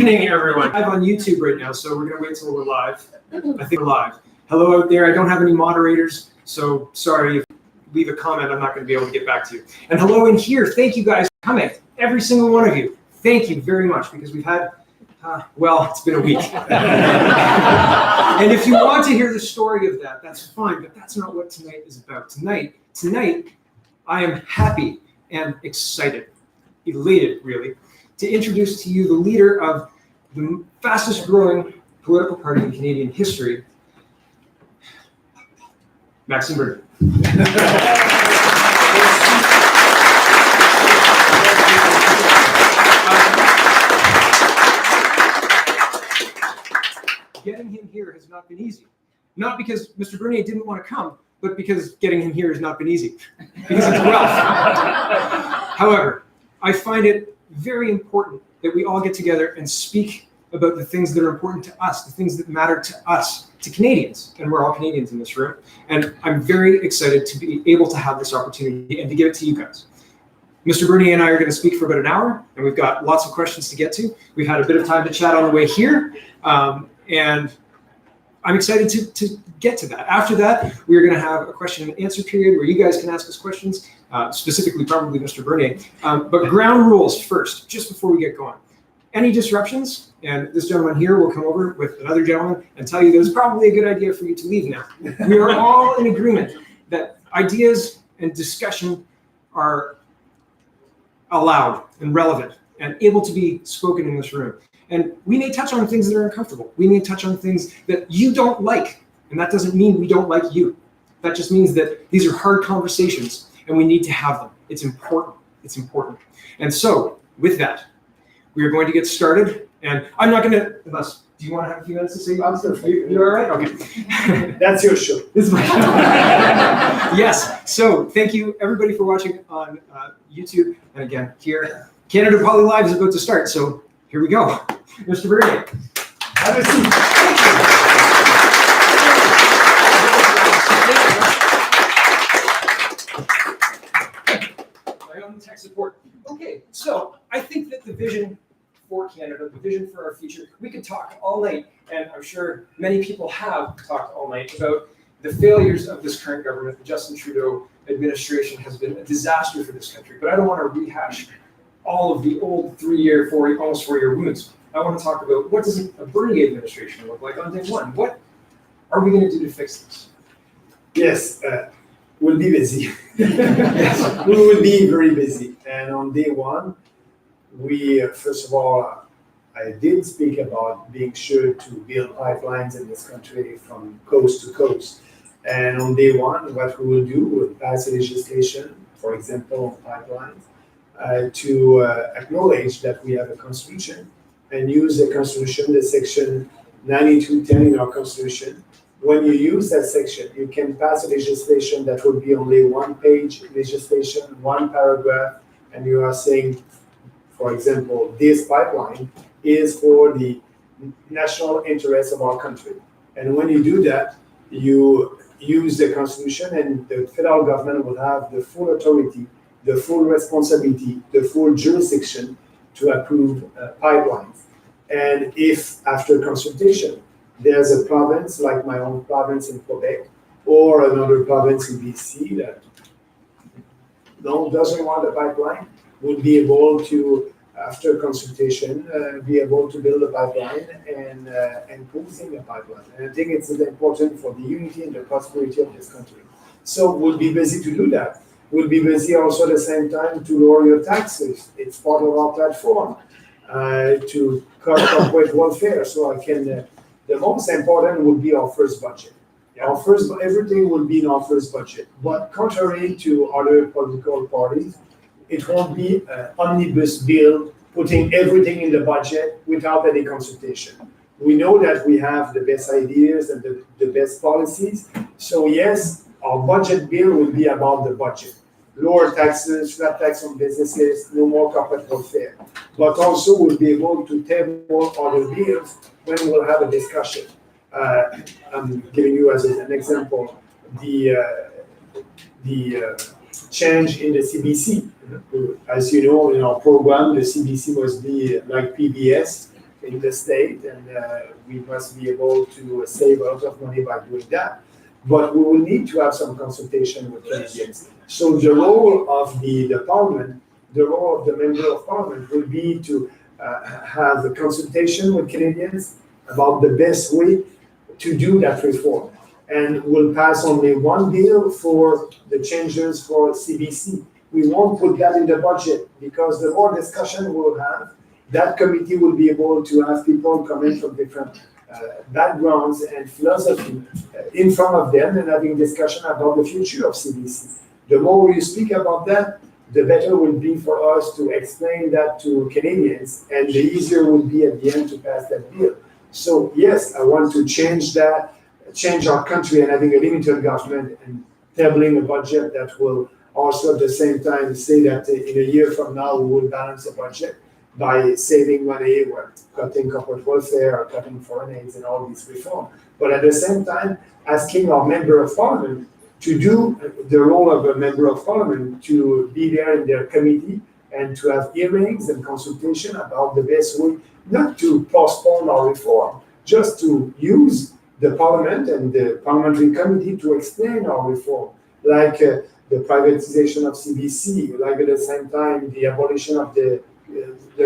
Good evening, everyone. I'm on YouTube right now, so we're going to wait till we're live. I think we're live. Hello out there. I don't have any moderators, so sorry if you leave a comment, I'm not going to be able to get back to you. And hello in here. Thank you guys for coming. Every single one of you. Thank you very much, because we've had, well, it's been a week. And if you want to hear the story of that, that's fine, but that's not what tonight is about. Tonight, I am happy and excited, elated, really, to introduce to you the leader of the fastest growing political party in Canadian history, Maxime. Getting him here has not been easy. Not because Mr. Bernier didn't want to come, but because getting him here has not been easy. Because it's wealth. However, I find it very important that we all get together and speak about the things that are important to us, the things that matter to us, to Canadians, and we're all Canadians in this room. And I'm very excited to be able to have this opportunity and to give it to you guys. Mr. Bernier and I are going to speak for about an hour, and we've got lots of questions to get to. We've had a bit of time to chat on the way here, and I'm excited to get to that. After that, we're going to have a question and answer period where you guys can ask us questions, specifically probably Mr. Bernier. But ground rules first, just before we get going. Any disruptions, and this gentleman here will come over with another gentleman and tell you that it's probably a good idea for you to leave now. We are all in agreement that ideas and discussion are allowed and relevant and able to be spoken in this room. And we may touch on things that are uncomfortable. We may touch on things that you don't like. And that doesn't mean we don't like you. That just means that these are hard conversations and we need to have them. It's important. It's important. And so with that, we are going to get started. And I'm not going to, unless, do you want to have a few minutes to say? You all right? Okay. That's your show. This is my show. Yes. So thank you everybody for watching on YouTube. And again, here, Canada Poly Live is about to start. So here we go. Mr. Bernier. Have a seat. My own tech support. Okay, so I think that the vision for Canada, the vision for our future, we could talk all night, and I'm sure many people have talked all night about the failures of this current government. The Justin Trudeau administration has been a disaster for this country, but I don't want to rehash all of the old 3-year, almost 4-year wounds. I want to talk about what does a Bernier administration look like on day one? What are we going to do to fix this? Yes, we'll be busy. Yes, we will be very busy. And on day one, we, first of all, I did speak about being sure to build pipelines in this country from coast to coast. And on day one, what we will do, we'll pass legislation, for example, on pipelines, to acknowledge that we have a constitution and use the constitution, the section 9210 in our constitution. When you use that section, you can pass a legislation that will be only one-page legislation, one paragraph, and you are saying, for example, this pipeline is for the national interest of our country. And when you do that, you use the constitution, and the federal government will have the full authority, the full responsibility, the full jurisdiction to approve pipelines. And if after consultation, there's a province like my own province in Quebec or another province in BC that doesn't want a pipeline, would be able to, after consultation, be able to build a pipeline and closing a pipeline. And I think it's important for the unity and the prosperity of this country. So we'll be busy to do that. We'll be busy also at the same time to lower your taxes. It's part of our platform to cut corporate welfare. So the most important would be our first budget. Yeah. Everything will be in our first budget. But contrary to other political parties, it won't be an omnibus bill putting everything in the budget without any consultation. We know that we have the best ideas and the best policies. So yes, our budget bill will be about the budget. Lower taxes, flat tax on businesses, no more corporate welfare. But also we'll be able to table other bills when we'll have a discussion. I'm giving you as an example the change in the CBC. As you know, in our program, the CBC must be like PBS, in the state, and we must be able to save a lot of money by doing that. But we will need to have some consultation with Canadians. So the role of the parliament, the role of the member of parliament will be to have a consultation with Canadians about the best way to do that reform. And we'll pass only one bill for the changes for CBC. We won't put that in the budget because the more discussion we'll have, that committee will be able to have people coming from different backgrounds and philosophy in front of them and having discussion about the future of CBC. The more we speak about that, the better will be for us to explain that to Canadians, and the easier will be at the end to pass that bill. So yes, I want to change that, change our country and having a limited government and tabling a budget that will also at the same time say that in a year from now we will balance the budget by saving money, or cutting corporate welfare, or cutting foreign aids and all these reforms. But at the same time, asking our member of parliament to do the role of a member of parliament, to be there in their committee and to have hearings and consultation about the best way, not to postpone our reform, just to use the parliament and the parliamentary committee to explain our reform, like the privatization of CBC, like at the same time the abolition of the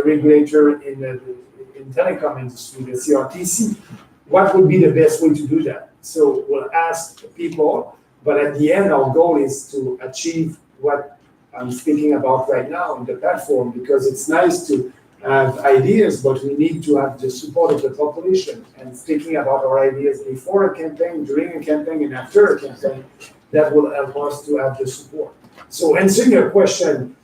regulator in telecom industry, the CRTC. What would be the best way to do that? So we'll ask people, but at the end our goal is to achieve what I'm speaking about right now in the platform, because it's nice to have ideas, but we need to have the support of the population. And speaking about our ideas before a campaign, during a campaign, and after a campaign, that will help us to have the support. So answering your question,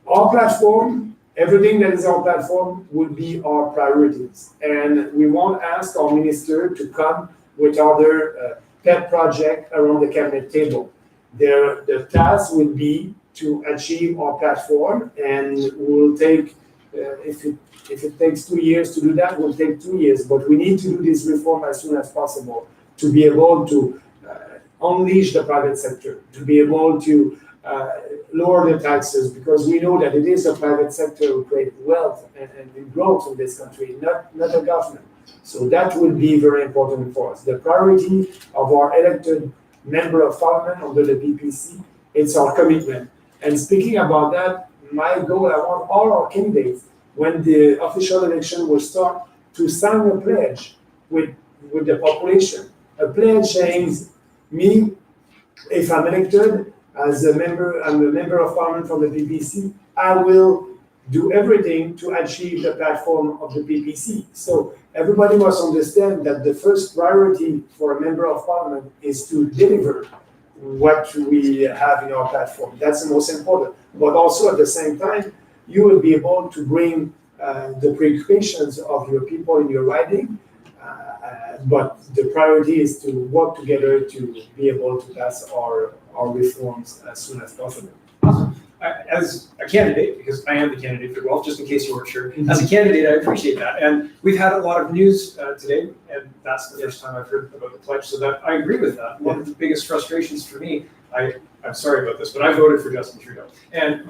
our platform, everything that is our platform would be our priorities. And we won't ask our minister to come with other pet project around the cabinet table. The task would be to achieve our platform, and we'll take, if it takes 2 years to do that, we'll take 2 years. But we need to do this reform as soon as possible to be able to unleash the private sector, to be able to lower the taxes, because we know that it is the private sector who create wealth and growth in this country, not the government. So that will be very important for us. The priority of our elected member of parliament under the PPC, it's our commitment. And speaking about that, my goal, I want all our candidates, when the official election will start, to sign a pledge with the population. A pledge saying, me, if I'm elected as I'm a member of parliament from the PPC, I will do everything to achieve the platform of the PPC. So everybody must understand that the first priority for a member of parliament is to deliver what we have in our platform. That's the most important. But also at the same time, you will be able to bring the preoccupations of your people in your riding. But the priority is to work together to be able to pass our reforms as soon as possible. Awesome. As a candidate, because I am the candidate for Guelph, just in case you weren't sure, as a candidate, I appreciate that. And we've had a lot of news today, and that's the first time I've heard about the pledge, so that I agree with that. One of the biggest frustrations for me, I'm sorry about this, but I voted for Justin Trudeau. And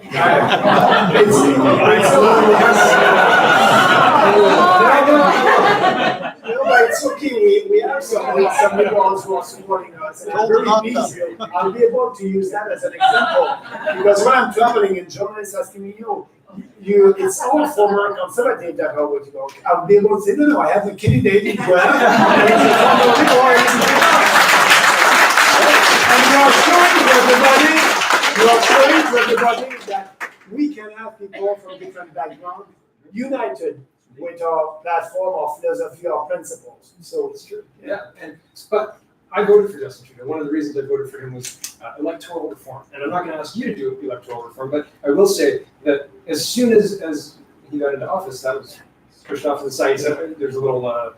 it's okay. We have some liberals who are supporting us. And I'm very pleased. I'll be able to use that as an example, because when I'm traveling and journalists asking me, it's all former conservative that are voting. I'll be able to say, no, I have a candidate in Guelph, and it's a former liberal. And we are showing to everybody that we can have people from different backgrounds united with our platform, our philosophy, our principles. So it's true. Yeah, but I voted for Justin Trudeau. One of the reasons I voted for him was electoral reform. And I'm not going to ask you to do electoral reform, but I will say that as soon as he got into office, that was pushed off to the side. There's a little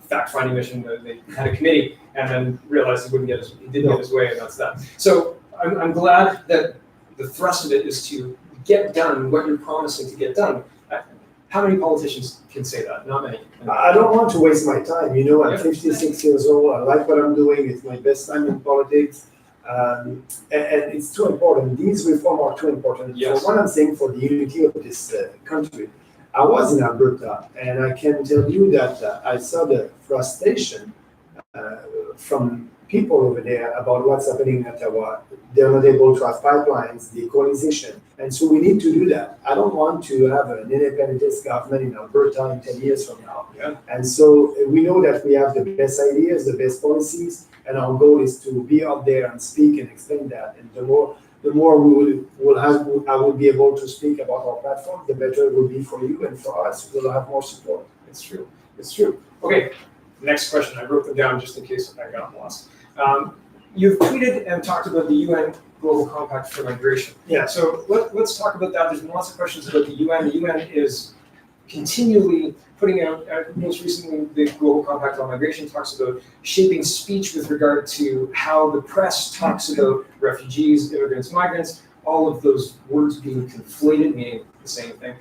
fact-finding mission. They had a committee, and then realized he didn't get his way, and that's that. So I'm glad that the thrust of it is to get done what you're promising to get done. How many politicians can say that? Not many. I don't want to waste my time. I'm 56 years old. I like what I'm doing. It's my best time in politics. And it's too important. These reforms are too important. Yes. For one, I'm saying for the unity of this country. I was in Alberta, and I can tell you that I saw the frustration from people over there about what's happening in Ottawa. They're not able to have pipelines, the equalization. And so we need to do that. I don't want to have an independentist government in Alberta in 10 years from now. Yeah. And so we know that we have the best ideas, the best policies, and our goal is to be out there and speak and explain that. And the more I will be able to speak about our platform, the better it will be for you and for us. We'll have more support. It's true. It's true. Okay. Next question. I wrote them down just in case I got lost. You've tweeted and talked about the UN Global Compact for Migration. Yeah. So let's talk about that. There's been lots of questions about the UN. The UN is continually putting out, most recently, the Global Compact on Migration talks about shaping speech with regard to how the press talks about refugees, immigrants, migrants, all of those words being conflated, meaning the same thing,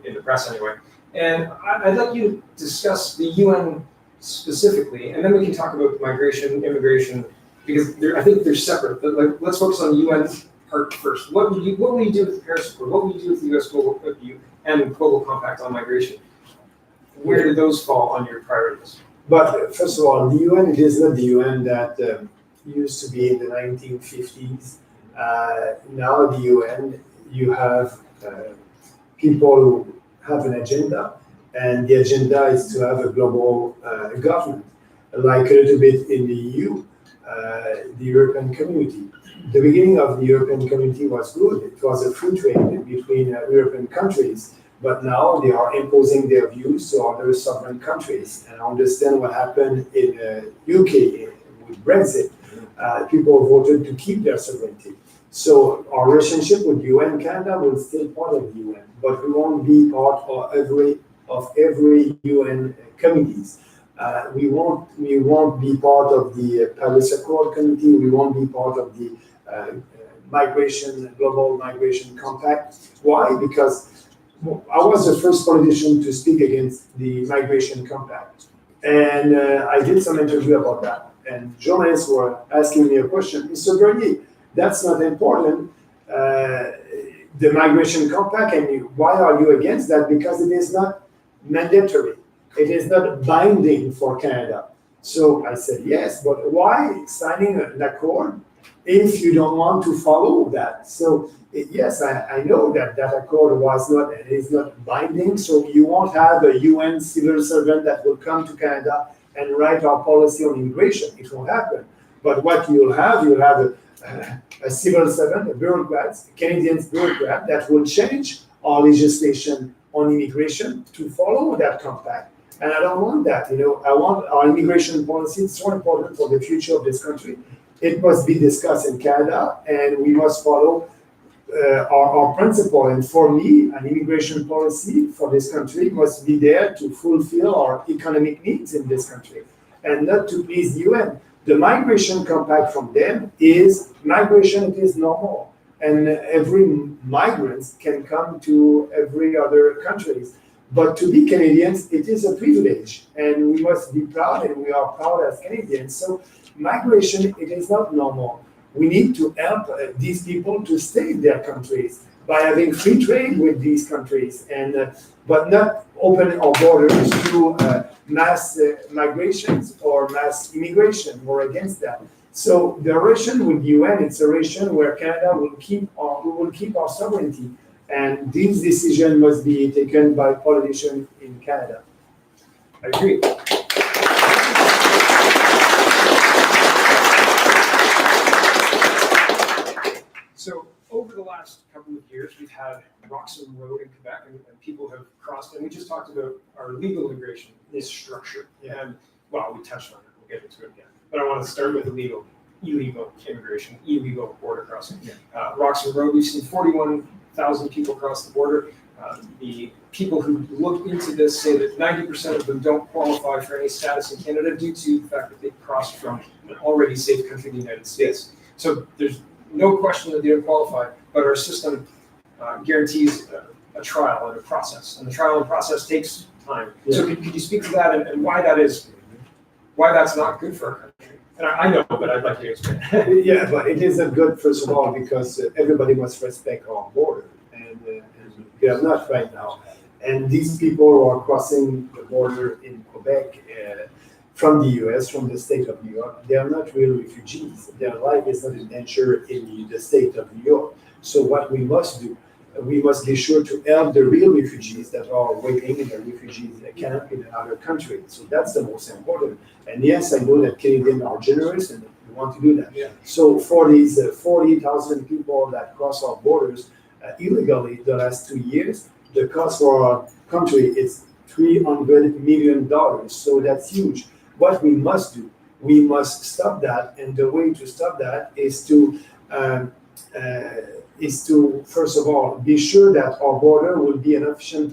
in the press anyway. And I'd like you to discuss the UN specifically, and then we can talk about migration, immigration, because I think they're separate. But let's focus on the UN part first. What will you do with the Paris Accord? What will you do with the US Global Compact on migration? Where do those fall on your priorities? But first of all, the UN, it is not the UN that used to be in the 1950s. Now the UN, you have people who have an agenda, and the agenda is to have a global government, like a little bit in the EU, the European Community. The beginning of the European Community was good. It was a free trade between European countries, but now they are imposing their views to other sovereign countries. And I understand what happened in UK with Brexit. People voted to keep their sovereignty. So our relationship with UN, Canada will stay part of the UN, but we won't be part of every UN committees. We won't be part of the Paris Accord Committee. We won't be part of the Global Migration Compact. Why? Because I was the first politician to speak against the Migration Compact, and I did some interview about that. And journalists were asking me a question, Mr. Bernier, that's not important. The Migration Compact, and why are you against that? Because it is not mandatory. It is not binding for Canada. So I said, yes, but why signing an accord if you don't want to follow that? So yes, I know that accord is not binding, so you won't have a UN civil servant that will come to Canada and write our policy on immigration. It won't happen. But what you'll have a civil servant, a bureaucrat, a Canadian bureaucrat that will change our legislation on immigration to follow that compact. And I don't want that. I want our immigration policy. It's so important for the future of this country. It must be discussed in Canada, and we must follow our principle. And for me, an immigration policy for this country must be there to fulfill our economic needs in this country, and not to please the UN. The migration compact from them is migration. It is normal, and every migrant can come to every other countries. But to be Canadians, it is a privilege, and we must be proud, and we are proud as Canadians. So migration, it is not normal. We need to help these people to stay in their countries by having free trade with these countries, and but not open our borders to mass migrations or mass immigration. We're against that. So the relation with the UN, it's a relation where Canada will keep our sovereignty. And this decision must be taken by politicians in Canada. I agree. So over the last couple of years, we've had Maxime Road in Quebec, and people have crossed, and we just talked about our legal immigration, this structure. Yeah. And, well, we touched on it, we'll get into it again. But I want to start with illegal immigration, illegal border crossing. Yeah. Maxime Road, we've seen 41,000 people cross the border. The people who look into this say that 90% of them don't qualify for any status in Canada due to the fact that they crossed from an already safe country, the United States. So there's no question that they don't qualify, but our system guarantees a trial and a process, and the trial and process takes time. Yeah. So could you speak to that and why that's not good for our country? And I know, but I'd like you to explain. Yeah, but it isn't good, first of all, because everybody must respect our border, and we are not right now. And these people who are crossing the border in Quebec from the US, from the state of New York, they are not real refugees. Their life is not in danger in the state of New York. So what we must do, we must be sure to help the real refugees that are waiting in a refugee camp in another country. So that's the most important. And yes, I know that Canadians are generous and we want to do that. Yeah. So for these 40,000 people that cross our borders illegally the last 2 years, the cost for our country is $300 million. So that's huge. What we must do, we must stop that. And the way to stop that is to first of all, be sure that our border will be an official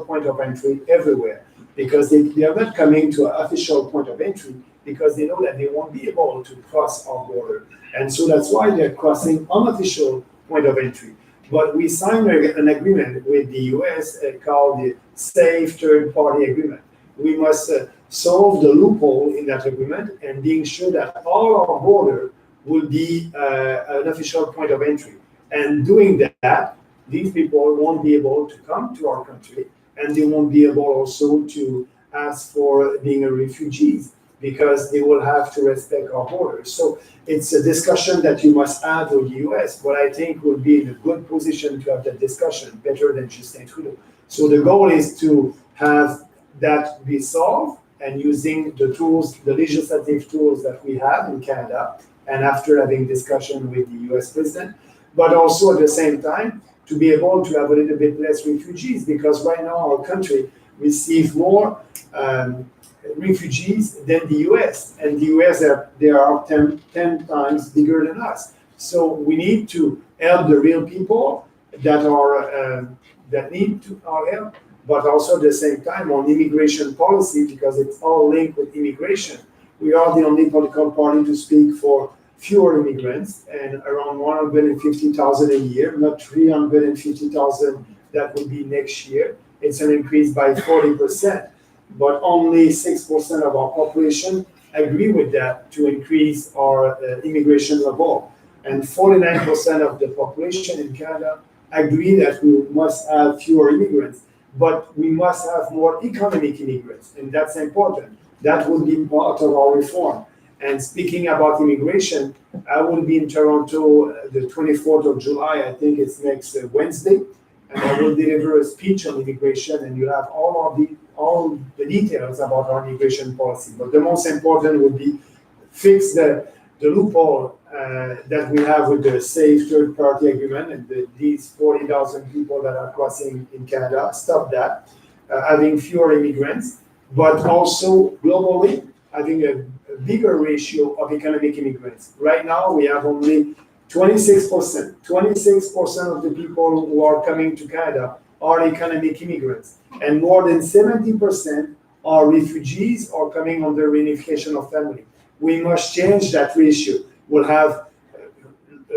point of entry everywhere, because they are not coming to an official point of entry because they know that they won't be able to cross our border. And so that's why they're crossing unofficial point of entry. But we signed an agreement with the US called the Safe Third Party Agreement. We must solve the loophole in that agreement and being sure that all our border will be an official point of entry. And doing that, these people won't be able to come to our country, and they won't be able also to ask for being a refugees because they will have to respect our borders. So it's a discussion that you must have with the US, but I think we'll be in a good position to have that discussion, better than Justin Trudeau. So the goal is to have that be solved and using the tools, the legislative tools that we have in Canada, and after having discussion with the US president, but also at the same time to be able to have a little bit less refugees, because right now our country receives more refugees than the US, and the US they are 10 times bigger than us. So we need to help the real people that are that need our help, but also at the same time on immigration policy, because it's all linked with immigration. We are the only political party to speak for fewer immigrants and around 150,000 a year, not 350,000 that will be next year. It's an increase by 40%, but only 6% of our population agree with that to increase our immigration level. And 49% of the population in Canada agree that we must have fewer immigrants, but we must have more economic immigrants, and that's important. That will be part of our reform. And speaking about immigration, I will be in Toronto the 24th of July, I think it's next Wednesday, and I will deliver a speech on immigration, and you'll have all the details about our immigration policy. But the most important would be fix the loophole that we have with the Safe Third Party Agreement and these 40,000 people that are crossing in Canada, stop that, having fewer immigrants, but also globally having a bigger ratio of economic immigrants. Right now, we have only 26%. 26% of the people who are coming to Canada are economic immigrants, and more than 70% are refugees or coming under reunification of family. We must change that ratio. We'll have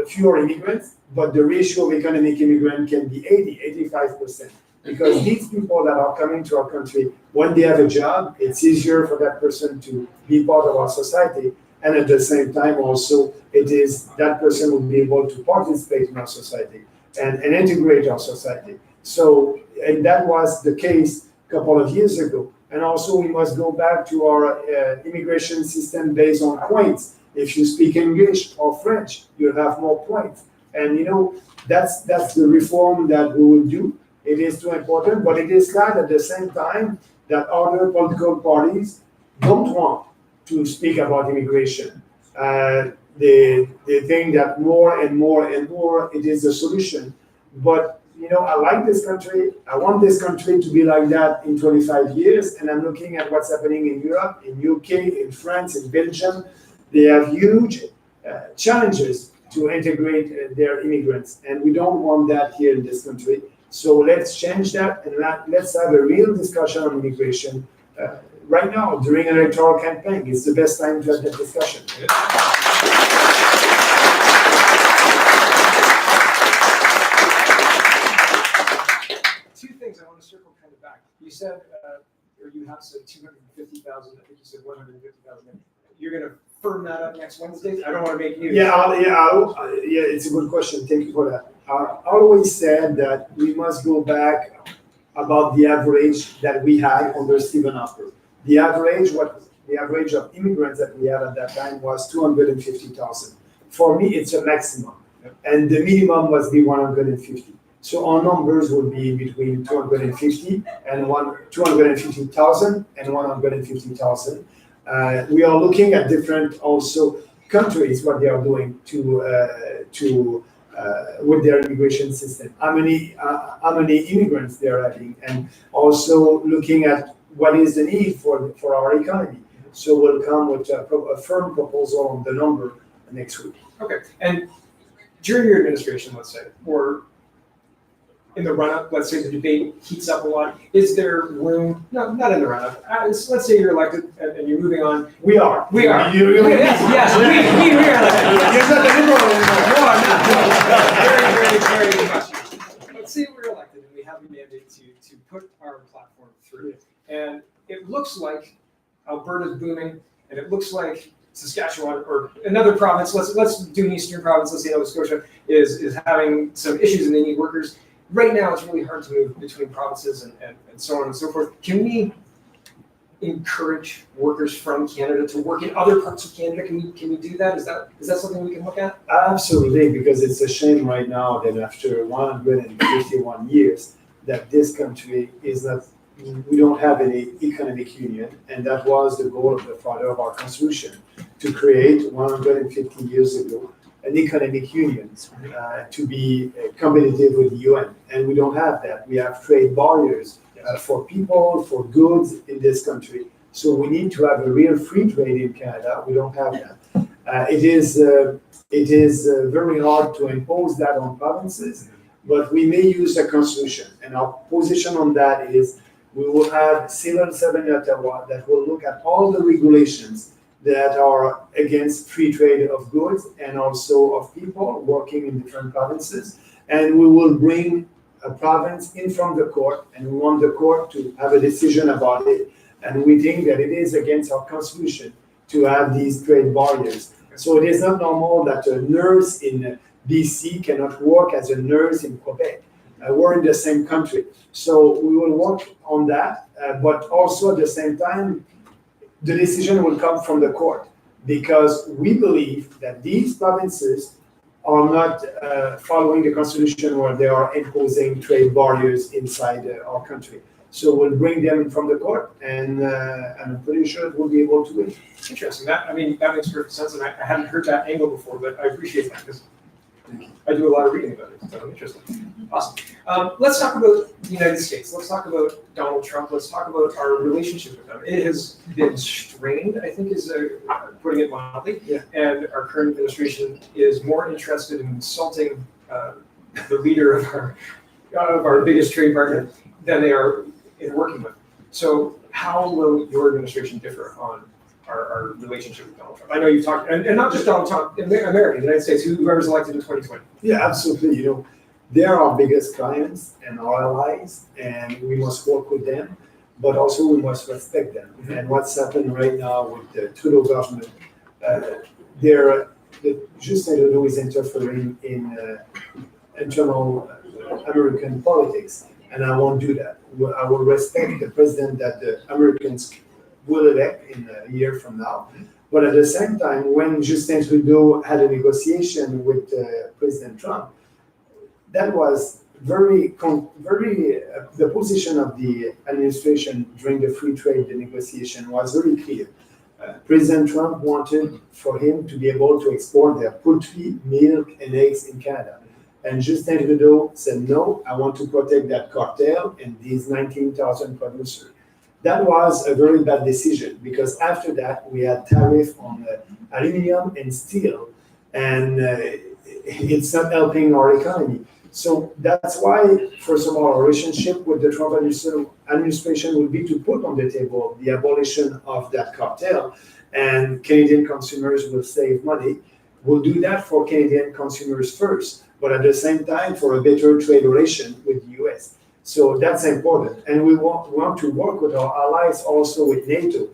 fewer immigrants, but the ratio of economic immigrant can be 85%. Because these people that are coming to our country, when they have a job, it's easier for that person to be part of our society. And at the same time, also, it is that person will be able to participate in our society and integrate our society. So, and that was the case a couple of years ago. And also, we must go back to our immigration system based on points. If you speak English or French, you'll have more points. And that's the reform that we will do. It is too important, but it is sad at the same time that other political parties don't want to speak about immigration. They think that more and more and more it is the solution. But I like this country. I want this country to be like that in 25 years. And I'm looking at what's happening in Europe, in UK, in France, in Belgium. They have huge challenges to integrate their immigrants, and we don't want that here in this country. So let's change that, and let's have a real discussion on immigration right now during an electoral campaign. It's the best time to have that discussion. Two things I want to circle kind of back. You said, or you have said 250,000. I think you said 150,000. You're going to firm that up next Wednesday? I don't want to make news. Yeah, it's a good question. Thank you for that. I always said that we must go back about the average that we had under Stephen Harper. The average of immigrants that we had at that time was 250,000. For me, it's a maximum, and the minimum must be 150. So our numbers will be between 250,000 and 150,000. We are looking at different also countries, what they are doing with their immigration system, how many immigrants they are having, and also looking at what is the need for our economy. So we'll come with a firm proposal on the number next week. Okay, and during your administration, let's say, or in the run-up, let's say the debate heats up a lot, is there room, no, not in the run-up, let's say you're elected and you're moving on. We are. We are. Yes, we are elected. You're not the liberal anymore. No, I'm not. Very, very, very much. Let's say we're elected and we have a mandate to put our platform through. And it looks like Alberta's booming, and it looks like Saskatchewan or another province, let's do an eastern province, let's say Nova Scotia, is having some issues and they need workers. Right now, it's really hard to move between provinces and so on and so forth. Can we encourage workers from Canada to work in other parts of Canada? Can we do that? Is that something we can look at? Absolutely, because it's a shame right now that after 151 years that this country is not, we don't have any economic union, and that was the goal of the father of our constitution, to create 150 years ago an economic union to be competitive with the UN, and we don't have that. We have trade barriers for people, for goods in this country. So we need to have a real free trade in Canada. We don't have that. It is very hard to impose that on provinces, but we may use the constitution, and our position on that is we will have Civil 7 in Ottawa that will look at all the regulations that are against free trade of goods and also of people working in different provinces. And we will bring a province in from the court, and we want the court to have a decision about it. And we think that it is against our constitution to have these trade barriers. So it is not normal that a nurse in BC cannot work as a nurse in Quebec. We're in the same country. So we will work on that, but also at the same time, the decision will come from the court, because we believe that these provinces are not following the constitution where they are imposing trade barriers inside our country. So we'll bring them in from the court, and I'm pretty sure we'll be able to win. Interesting. That makes perfect sense, and I hadn't heard that angle before, but I appreciate that because I do a lot of reading about it. So interesting. Awesome. Let's talk about the United States. Let's talk about Donald Trump. Let's talk about our relationship with him. It has been strained, I think, is putting it mildly. Yeah. And our current administration is more interested in insulting the leader of our biggest trade partner than they are in working with. So how will your administration differ on our relationship with Donald Trump? I know you've talked, and not just Donald Trump, America, the United States, whoever's elected in 2020. Yeah, absolutely. They're our biggest clients and our allies, and we must work with them, but also we must respect them. Mm-hmm. And what's happened right now with the Trudeau government, Justin Trudeau is interfering in internal American politics, and I won't do that. I will respect the president that the Americans will elect in a year from now. But at the same time, when Justin Trudeau had a negotiation with President Trump, that was the position of the administration during the free trade negotiation was very clear. President Trump wanted for him to be able to export their poultry, milk, and eggs in Canada. And Justin Trudeau said, no, I want to protect that cartel and these 19,000 producers. That was a very bad decision, because after that, we had tariff on aluminum and steel, and it's not helping our economy. So that's why, first of all, our relationship with the Trump administration will be to put on the table the abolition of that cartel, and Canadian consumers will save money. We'll do that for Canadian consumers first, but at the same time for a better trade relation with the US. So that's important. And we want to work with our allies, also with NATO.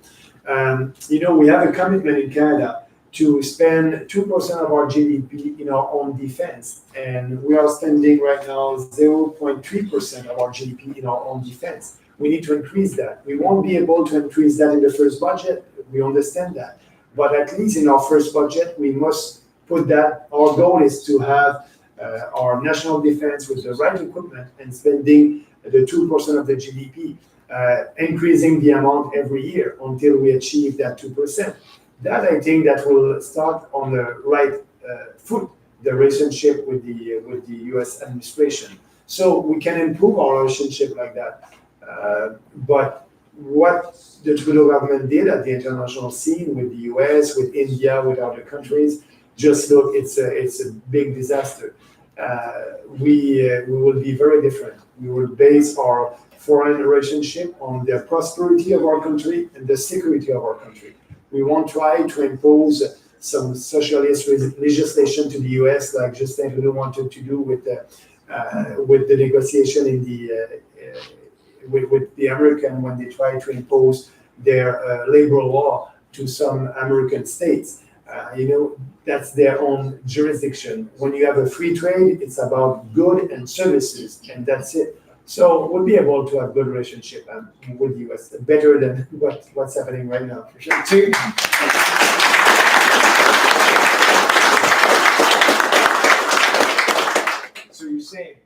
We have a commitment in Canada to spend 2% of our GDP in our own defense. And we are spending right now 0.3% of our GDP in our own defense. We need to increase that. We won't be able to increase that in the first budget. We understand that. But at least in our first budget, we must put that. Our goal is to have our national defense with the right equipment and spending the 2% of the GDP, increasing the amount every year until we achieve that 2%. That I think that will start on the right foot, the relationship with the U.S. administration. So we can improve our relationship like that. But what the Trudeau government did at the international scene with the U.S., with India, with other countries, just look, it's a big disaster. We will be very different. We will base our foreign relationship on the prosperity of our country and the security of our country. We won't try to impose some socialist legislation to the U.S. like Justin Trudeau wanted to do with the negotiation in with the American when they try to impose their labor law to some American states. That's their own jurisdiction. When you have a free trade, it's about good and services, and that's it. So we'll be able to have good relationship with the U.S. better than what's happening right now, for sure. So you're saying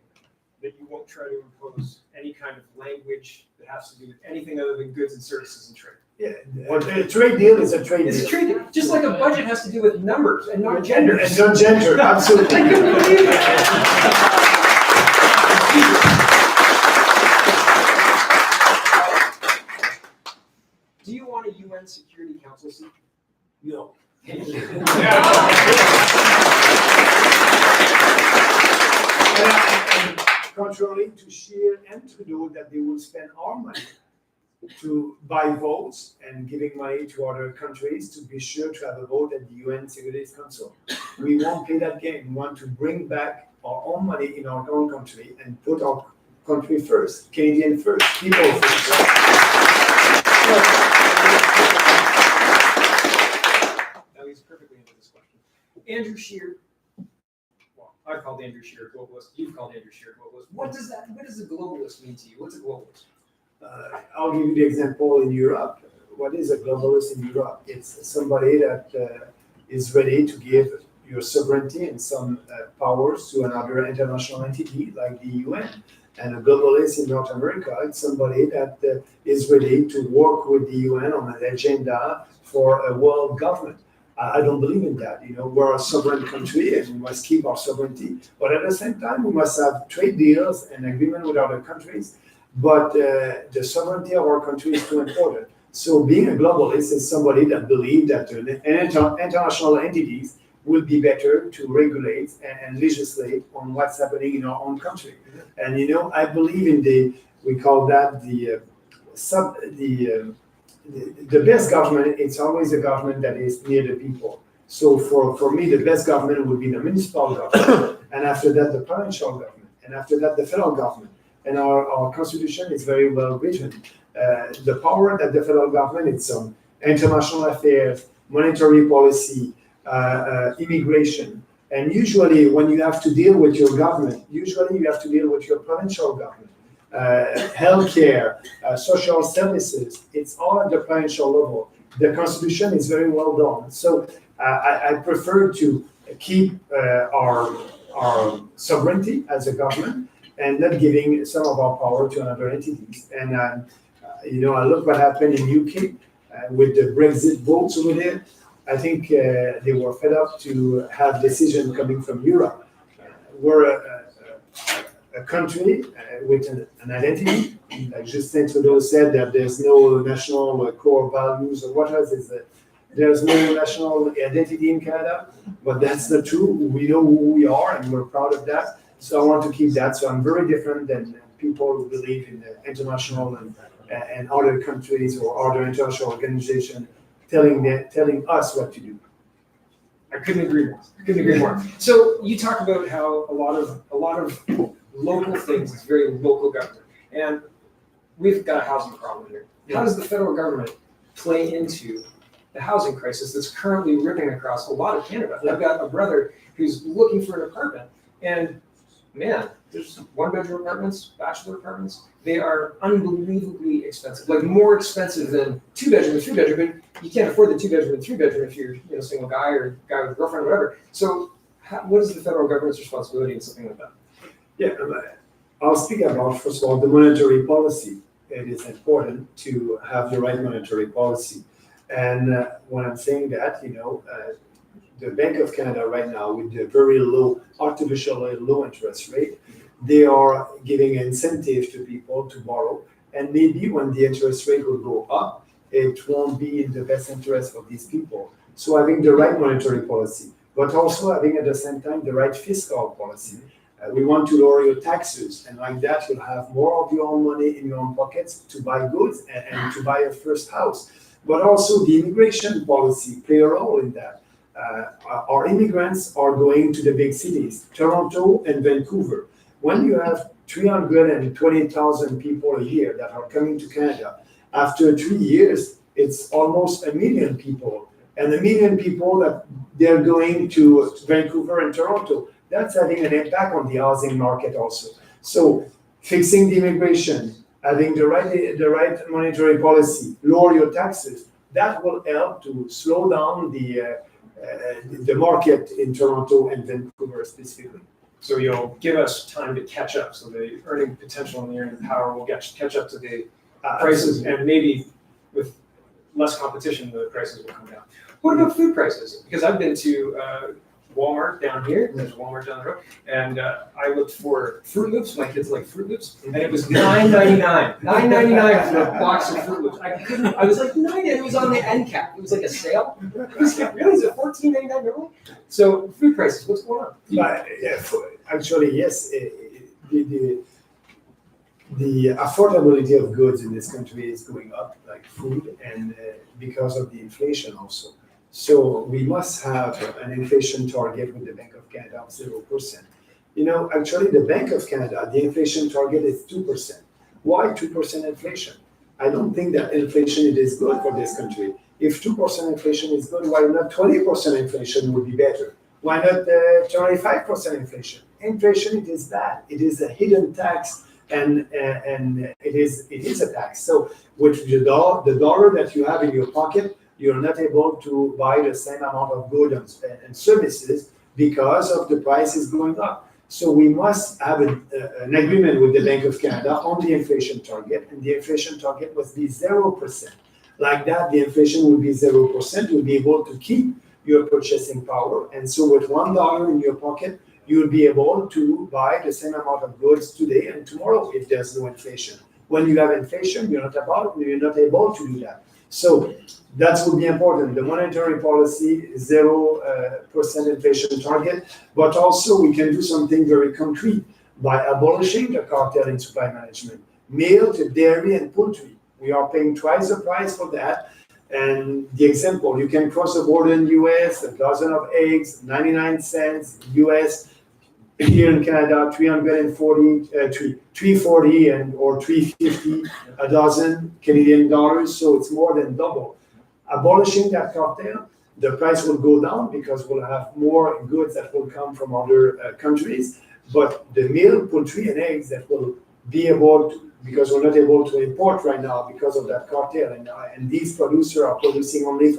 that you won't try to impose any kind of language that has to do with anything other than goods and services and trade? Yeah, a trade deal is a trade deal. It's a trade deal, just like a budget has to do with numbers and not genders. And not gender, absolutely. I couldn't believe it. Do you want a UN Security Council seat? No. And contrary to Scheer and Trudeau, that they will spend our money to buy votes and giving money to other countries to be sure to have a vote at the UN Security Council. We won't play that game. We want to bring back our own money in our own country and put our country first, Canadian first, people first. That leads perfectly into this question. Andrew Scheer, well, I've called Andrew Scheer a globalist. You've called Andrew Scheer a globalist. What does a globalist mean to you? What's a globalist? I'll give you the example in Europe. What is a globalist in Europe? It's somebody that is ready to give your sovereignty and some powers to another international entity like the UN. And a globalist in North America, it's somebody that is ready to work with the UN on an agenda for a world government. I don't believe in that. We're a sovereign country and we must keep our sovereignty. But at the same time, we must have trade deals and agreement with other countries. But the sovereignty of our country is too important. So being a globalist is somebody that believes that international entities will be better to regulate and legislate on what's happening in our own country. And I believe in we call that the best government. It's always a government that is near the people. So for me, the best government would be the municipal government, and after that the provincial government, and after that the federal government. And our constitution is very well written. The power that the federal government, it's on international affairs, monetary policy, immigration. And usually when you have to deal with your government, usually you have to deal with your provincial government. Healthcare, social services, it's all at the provincial level. The constitution is very well done. So I prefer to keep our sovereignty as a government and not giving some of our power to another entities. And I look what happened in UK with the Brexit votes over there. I think they were fed up to have decisions coming from Europe. We're a country with an identity. Like Justin Trudeau said that there's no national core values or what else is it? There's no national identity in Canada, but that's not true. We know who we are and we're proud of that. So I want to keep that. So I'm very different than people who believe in the international and other countries or other international organizations telling us what to do. I couldn't agree more. So you talk about how a lot of local things is very local government, and we've got a housing problem here. How does the federal government play into the housing crisis that's currently ripping across a lot of Canada. I've got a brother who's looking for an apartment, and man, there's one-bedroom apartments, bachelor apartments. They are unbelievably expensive, like more expensive than two-bedroom and three-bedroom. But you can't afford the two-bedroom and three-bedroom if you're a single guy or guy with a girlfriend or whatever. So, what is the federal government's responsibility in something like that? Yeah, I'll speak about, first of all, the monetary policy. It is important to have the right monetary policy. And when I'm saying that, the Bank of Canada right now, with the very low, artificially low interest rate, they are giving incentive to people to borrow. And maybe when the interest rate will go up, it won't be in the best interest of these people. So having the right monetary policy, but also having at the same time the right fiscal policy. We want to lower your taxes, and like that you'll have more of your own money in your own pockets to buy goods and to buy a first house. But also the immigration policy play a role in that. Our immigrants are going to the big cities, Toronto and Vancouver. When you have 320,000 people a year that are coming to Canada, after 3 years, it's almost 1 million people. And 1 million people that they're going to Vancouver and Toronto, that's having an impact on the housing market also. So fixing the immigration, having the right monetary policy, lower your taxes, that will help to slow down the market in Toronto and Vancouver specifically. So you'll give us time to catch up. So the earning potential and the earning power will catch up to the prices, and maybe with less competition, the prices will come down. What about food prices? Because I've been to Walmart down here, there's a Walmart down the road, and I looked for Fruit Loops. My kids like Fruit Loops, and it was $9.99. $9.99 for a box of Fruit Loops. I was like, $9. It was on the end cap. It was like a sale. It was like, really? Is it $14.99 normally? So food prices, what's going on? But actually, yes, the affordability of goods in this country is going up, like food, and because of the inflation also. So we must have an inflation target with the Bank of Canada of 0%. Actually, the Bank of Canada, the inflation target is 2%. Why 2% inflation? I don't think that inflation is good for this country. If 2% inflation is good, why not 20% inflation would be better? Why not 25% inflation? Inflation, it is bad. It is a hidden tax, and it is a tax. So with the dollar that you have in your pocket, you're not able to buy the same amount of goods and services because of the prices going up. So we must have an agreement with the Bank of Canada on the inflation target, and the inflation target must be 0%. Like that, the inflation will be 0%. You'll be able to keep your purchasing power, and so with $1 in your pocket, you'll be able to buy the same amount of goods today and tomorrow if there's no inflation. When you have inflation, you're not able to do that. So that will be important. The monetary policy, 0% inflation target, but also we can do something very concrete by abolishing the cartel in supply management. Milk, dairy, and poultry. We are paying twice the price for that. And the example, you can cross the border in US, a dozen of eggs, 99 cents US. Here in Canada, 340 or 350 a dozen Canadian dollars, so it's more than double. Abolishing that cartel, the price will go down because we'll have more goods that will come from other countries, but the milk, poultry, and eggs that will be able to, because we're not able to import right now because of that cartel, and these producers are producing only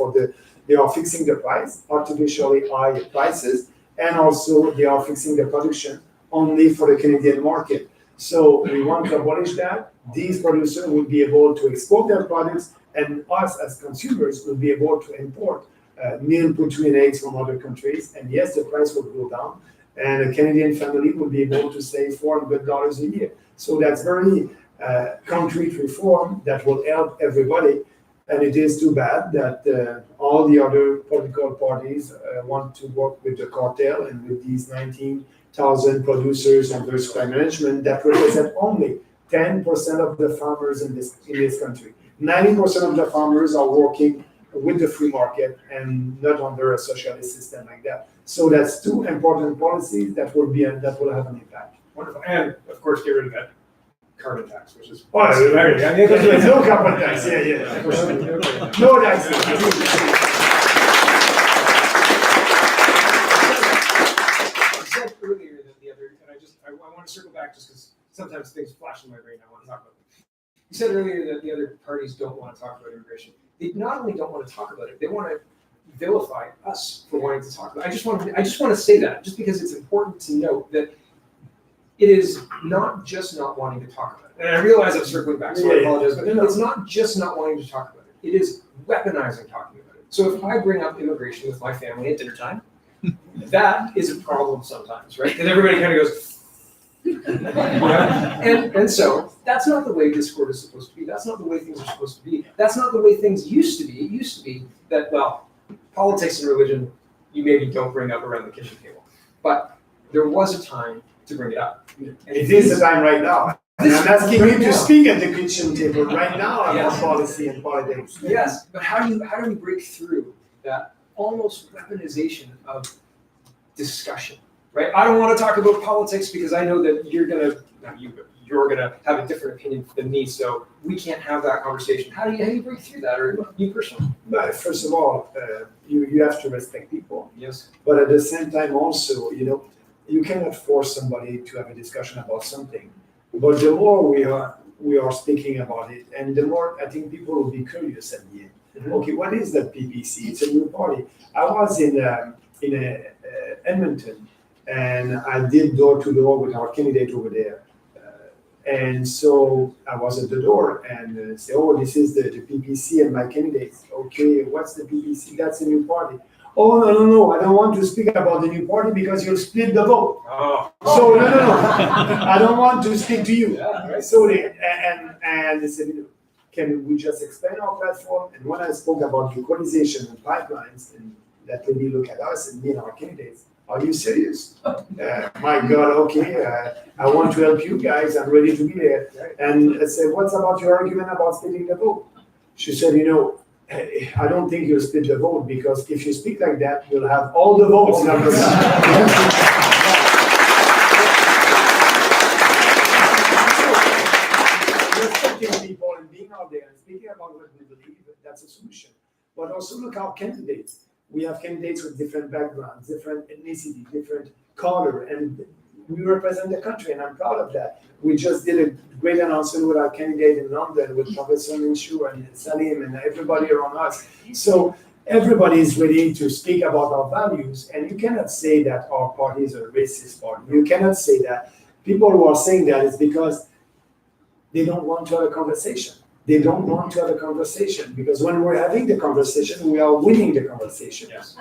they are fixing the price, artificially high prices, and also they are fixing the production only for the Canadian market. So we want to abolish that. These producers will be able to export their products, and us as consumers will be able to import milk, poultry, and eggs from other countries. And yes, the price will go down, and a Canadian family will be able to save $400 a year. So that's very concrete reform that will help everybody. And it is too bad that all the other political parties want to work with the cartel and with these 19,000 producers under supply management that represent only 10% of the farmers in this country. 90% of the farmers are working with the free market and not under a socialist system like that. So that's two important policies that will have an impact. Wonderful. And of course, get rid of that carbon tax, which is no carbon tax. Yeah. No tax. I said earlier that the other, and I want to circle back just because sometimes things flash in my brain. I want to talk about them. You said earlier that the other parties don't want to talk about immigration. They not only don't want to talk about it, they want to vilify us for wanting to talk about it. I just want to say that just because it's important to note that it is not just not wanting to talk about it. And I realize I'm circling back, so I apologize, but it's not just not wanting to talk about it. It is weaponizing talking about it. So if I bring up immigration with my family at dinner time, that is a problem sometimes, right? Because everybody kind of goes, and so that's not the way Discord is supposed to be. That's not the way things are supposed to be. That's not the way things used to be. It used to be that, well, politics and religion, you maybe don't bring up around the kitchen table. But there was a time to bring it up. And it is the time right now. And I'm asking you to speak at the kitchen table right now about policy and politics. Yes, but how do we break through that almost weaponization of discussion, right? I don't want to talk about politics because I know that you're gonna have a different opinion than me, so we can't have that conversation. How do you break through that, or you personally? But first of all, you have to respect people. Yes. But at the same time also, you cannot force somebody to have a discussion about something. But the more we are speaking about it, and the more I think people will be curious at the end. Mm-hmm. Okay, what is that PPC? It's a new party. I was in Edmonton, and I did door to door with our candidate over there. And so I was at the door and say, oh, this is the PPC and my candidate. Okay, what's the PPC? That's a new party. Oh, no, I don't want to speak about the new party because you'll split the vote. Oh. So, no. I don't want to speak to you. Yeah, right. So they said, can we just expand our platform? And when I spoke about equalization and pipelines, and that lady looked at us and me and our candidates, are you serious? My God, okay, I want to help you guys. I'm ready to be there. And I said, what's about your argument about splitting the vote? She said, I don't think you'll split the vote because if you speak like that, you'll have all the votes. Respecting people and being out there and speaking about what we believe, that's a solution. But also look at our candidates. We have candidates with different backgrounds, different ethnicity, different color, and we represent the country, and I'm proud of that. We just did a great announcement with our candidate in London with Professor Minshew and Salim and everybody around us. So everybody is ready to speak about our values, and you cannot say that our party is a racist party. You cannot say that. People who are saying that is because they don't want to have a conversation. They don't want to have a conversation because when we're having the conversation, we are winning the conversation. Yes,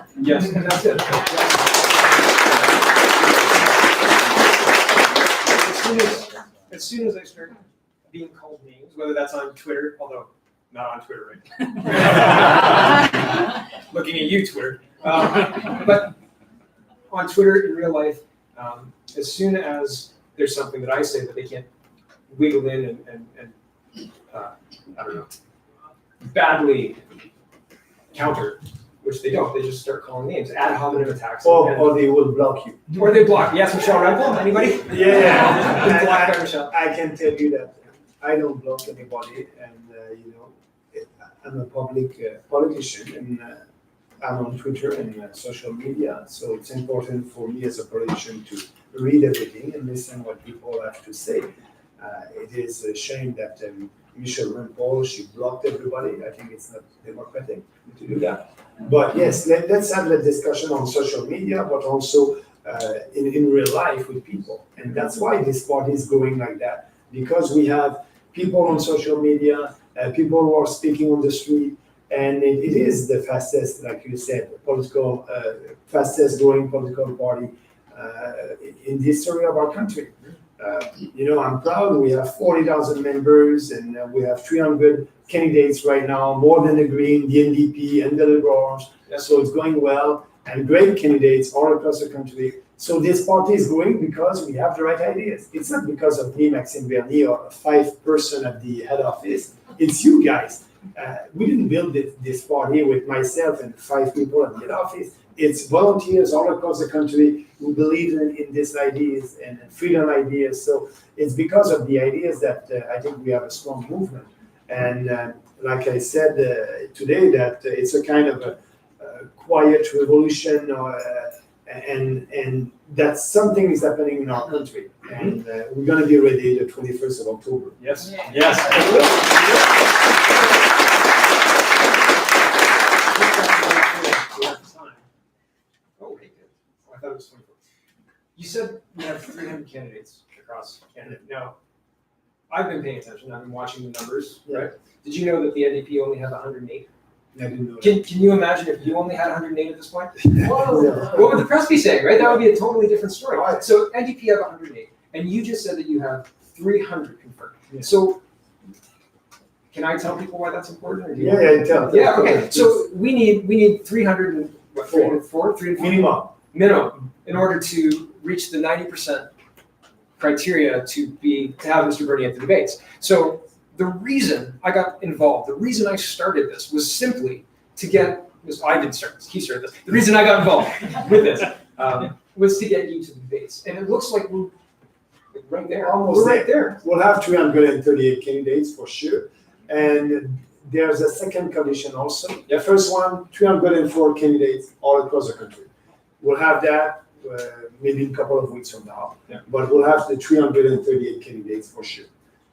and that's it. As soon as I start being called names, whether that's on Twitter, although not on Twitter right looking at you, Twitter, but on Twitter in real life, as soon as there's something that I say that they can't wiggle in and I don't know, badly counter, which they don't. They just start calling names, ad hominem attacks. Or they will block you. Or they block. Yes, Michelle Redwell, anybody? Yeah. Blocked by Michelle. I can tell you that I don't block anybody, and I'm a public politician, and I'm on Twitter and social media, so it's important for me as a politician to read everything and listen what people have to say. It is a shame that Michelle Redwell, she blocked everybody. I think it's not democratic to do that. But yes, let's have a discussion on social media, but also in real life with people. And that's why this party is going like that. Because we have people on social media, people who are speaking on the street, and it is the fastest, like you said, fastest growing political party in the history of our country. I'm proud we have 40,000 members and we have 300 candidates right now, more than the Green, the NDP, and the Liberals. So it's going well, and great candidates all across the country. So this party is growing because we have the right ideas. It's not because of me, Maxime Bernier, or 5 person at the head office. It's you guys. we didn't build this party with myself and 5 people in the office. It's volunteers all across the country who believe in these ideas and freedom ideas. So it's because of the ideas that I think we have a strong movement. And like I said today, that it's a kind of a quiet revolution, and that something is happening in our country. And we're going to be ready the 21st of October. Yes. Yeah. Yes. Oh, hey, good. Oh, I thought it was 24. You said we have 300 candidates across Canada. Now, I've been paying attention. I've been watching the numbers, right? Did you know that the NDP only has 108? I didn't know that. Can you imagine if you only had 108 at this point? Whoa. What would the press be saying, right? That would be a totally different story. Right. So NDP have 108, and you just said that you have 300 confirmed. Yeah. So can I tell people why that's important? Or do you Yeah, tell. Yeah, okay. So we need 300 and what, Four. 304? 304? Minimum. In order to reach the 90% criteria to have Mr. Bernier at the debates. So the reason I got involved, the reason I started this was simply to get, I didn't start this, he started this. The reason I got involved with this was to get you to the debates. And it looks like we're right there. Almost We're right there. We'll have 338 candidates for sure. And there's a second condition also. Yeah. The first one, 304 candidates all across the country. We'll have that maybe in a couple of weeks from now. Yeah. But we'll have the 338 candidates for sure.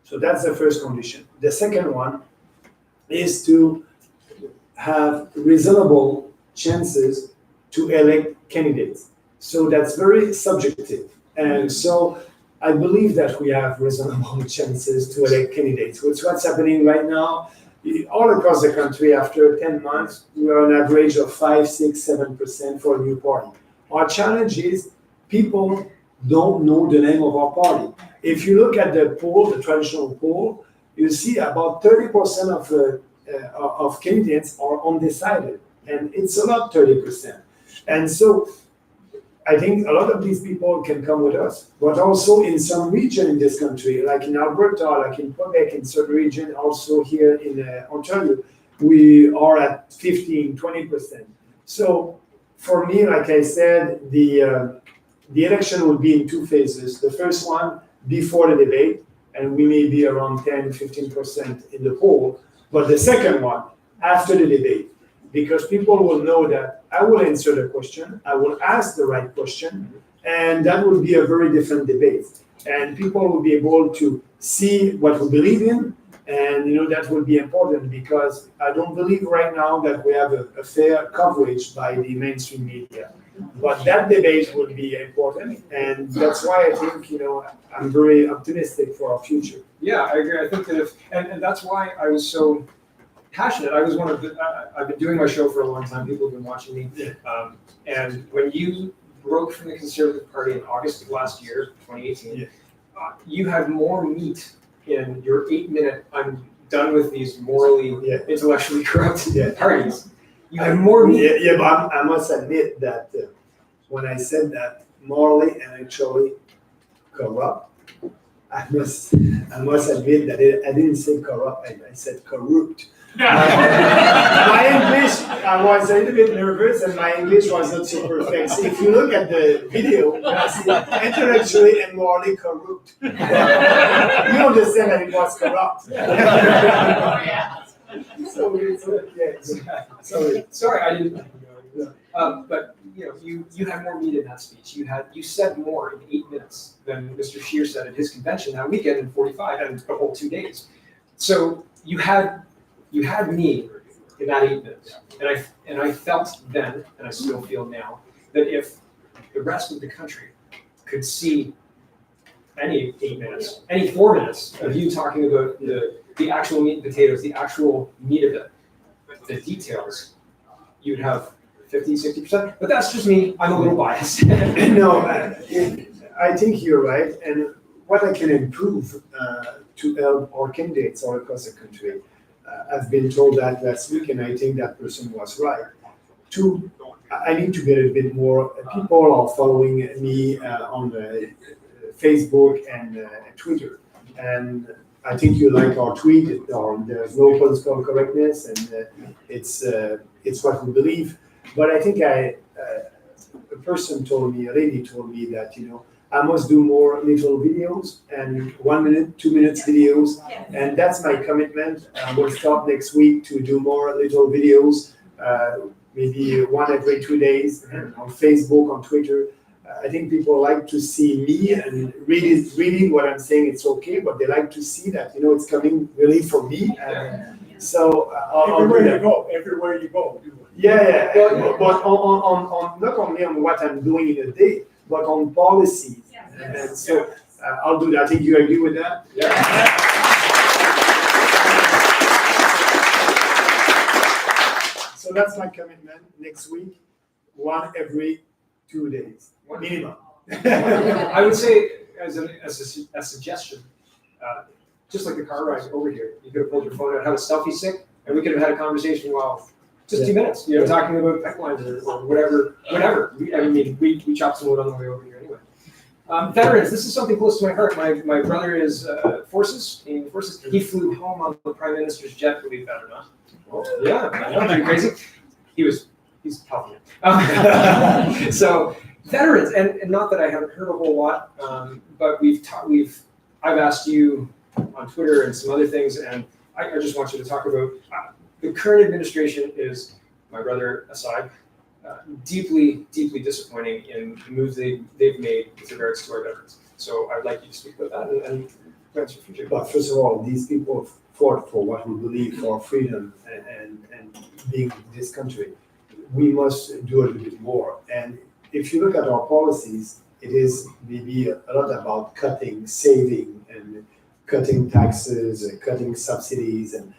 So that's the first condition. The second one is to have reasonable chances to elect candidates. So that's very subjective. And so I believe that we have reasonable chances to elect candidates. What's happening right now, all across the country, after 10 months, we are on average of 5, 6, 7% for a new party. Our challenge is people don't know the name of our party. If you look at the poll, the traditional poll, you see about 30% of candidates are undecided, and it's a lot, 30%. And so I think a lot of these people can come with us, but also in some region in this country, like in Alberta, like in Quebec, in certain region, also here in Ontario, we are at 15, 20%. So for me, like I said, the election will be in 2 phases. The first one before the debate, and we may be around 10, 15% in the poll. But the second one after the debate, because people will know that I will answer the question, I will ask the right question, and that will be a very different debate. And people will be able to see what we believe in, and that will be important because I don't believe right now that we have a fair coverage by the mainstream media. But that debate will be important, and that's why I think I'm very optimistic for our future. Yeah, I agree. I think that and that's why I was so passionate. I was one of the, I've been doing my show for a long time. People have been watching me. Yeah. And when you broke from the Conservative Party in August of last year, 2018, Yeah. You had more meat in your 8-minute, I'm done with these morally, Yeah. intellectually corrupt Yeah. parties. You had more meat. Yeah, but I must admit that when I said that morally and actually corrupt, I must admit that I didn't say corrupt, I said corrupt. My English, I was a little bit nervous and my English was not so perfect. So if you look at the video, you see intellectually and morally corrupt. You understand that it was corrupt. Sorry, I didn't. But you had more meat in that speech. You said more in 8 minutes than Mr. Scheer said at his convention that weekend in 45 and the whole 2 days. So you had me in that 8 minutes, and I felt then, and I still feel now, that if the rest of the country could see any 8 minutes, any 4 minutes of you talking about the actual meat and potatoes, the actual meat of it, the details, you'd have 50, 60%. But that's just me. I'm a little biased. No, I think you're right. And what I can improve to help our candidates all across the country, I've been told that last week, and I think that person was right. I need to get a bit more. People are following me on Facebook and Twitter, and I think you like our tweet. There's no political correctness, and it's what we believe. But I think a person told me, a lady told me that I must do more little videos and 1 minute, 2 minutes videos, and that's my commitment. We'll start next week to do more little videos, maybe one every 2 days, and on Facebook, on Twitter. I think people like to see me and reading what I'm saying. It's okay, but they like to see that it's coming really from me. So Everywhere you go, everywhere you go. Yeah. But on not only on what I'm doing in a day, but on policies. And so I'll do that. I think you agree with that? Yeah. So that's my commitment next week, one every 2 days, minimum. I would say, as a suggestion, just like the car ride over here, you could have pulled your phone out, had a selfie stick, and we could have had a conversation while just 2 minutes, talking about pipelines or whatever. We chopped some wood on the way over here anyway. Veterans, this is something close to my heart. My brother is forces. He flew home on the Prime Minister's jet, believe that or not. Yeah, I know, pretty crazy. He's healthy. So veterans, and not that I haven't heard a whole lot, but I've asked you on Twitter and some other things, and I just want you to talk about the current administration is, my brother aside, deeply disappointing in the moves they've made with regards to our veterans. So I'd like you to speak about that and plans for future. But first of all, these people fought for what we believe, for freedom and being in this country. We must do a little bit more. And if you look at our policies, it is maybe a lot about cutting, saving, and cutting taxes, and cutting subsidies. And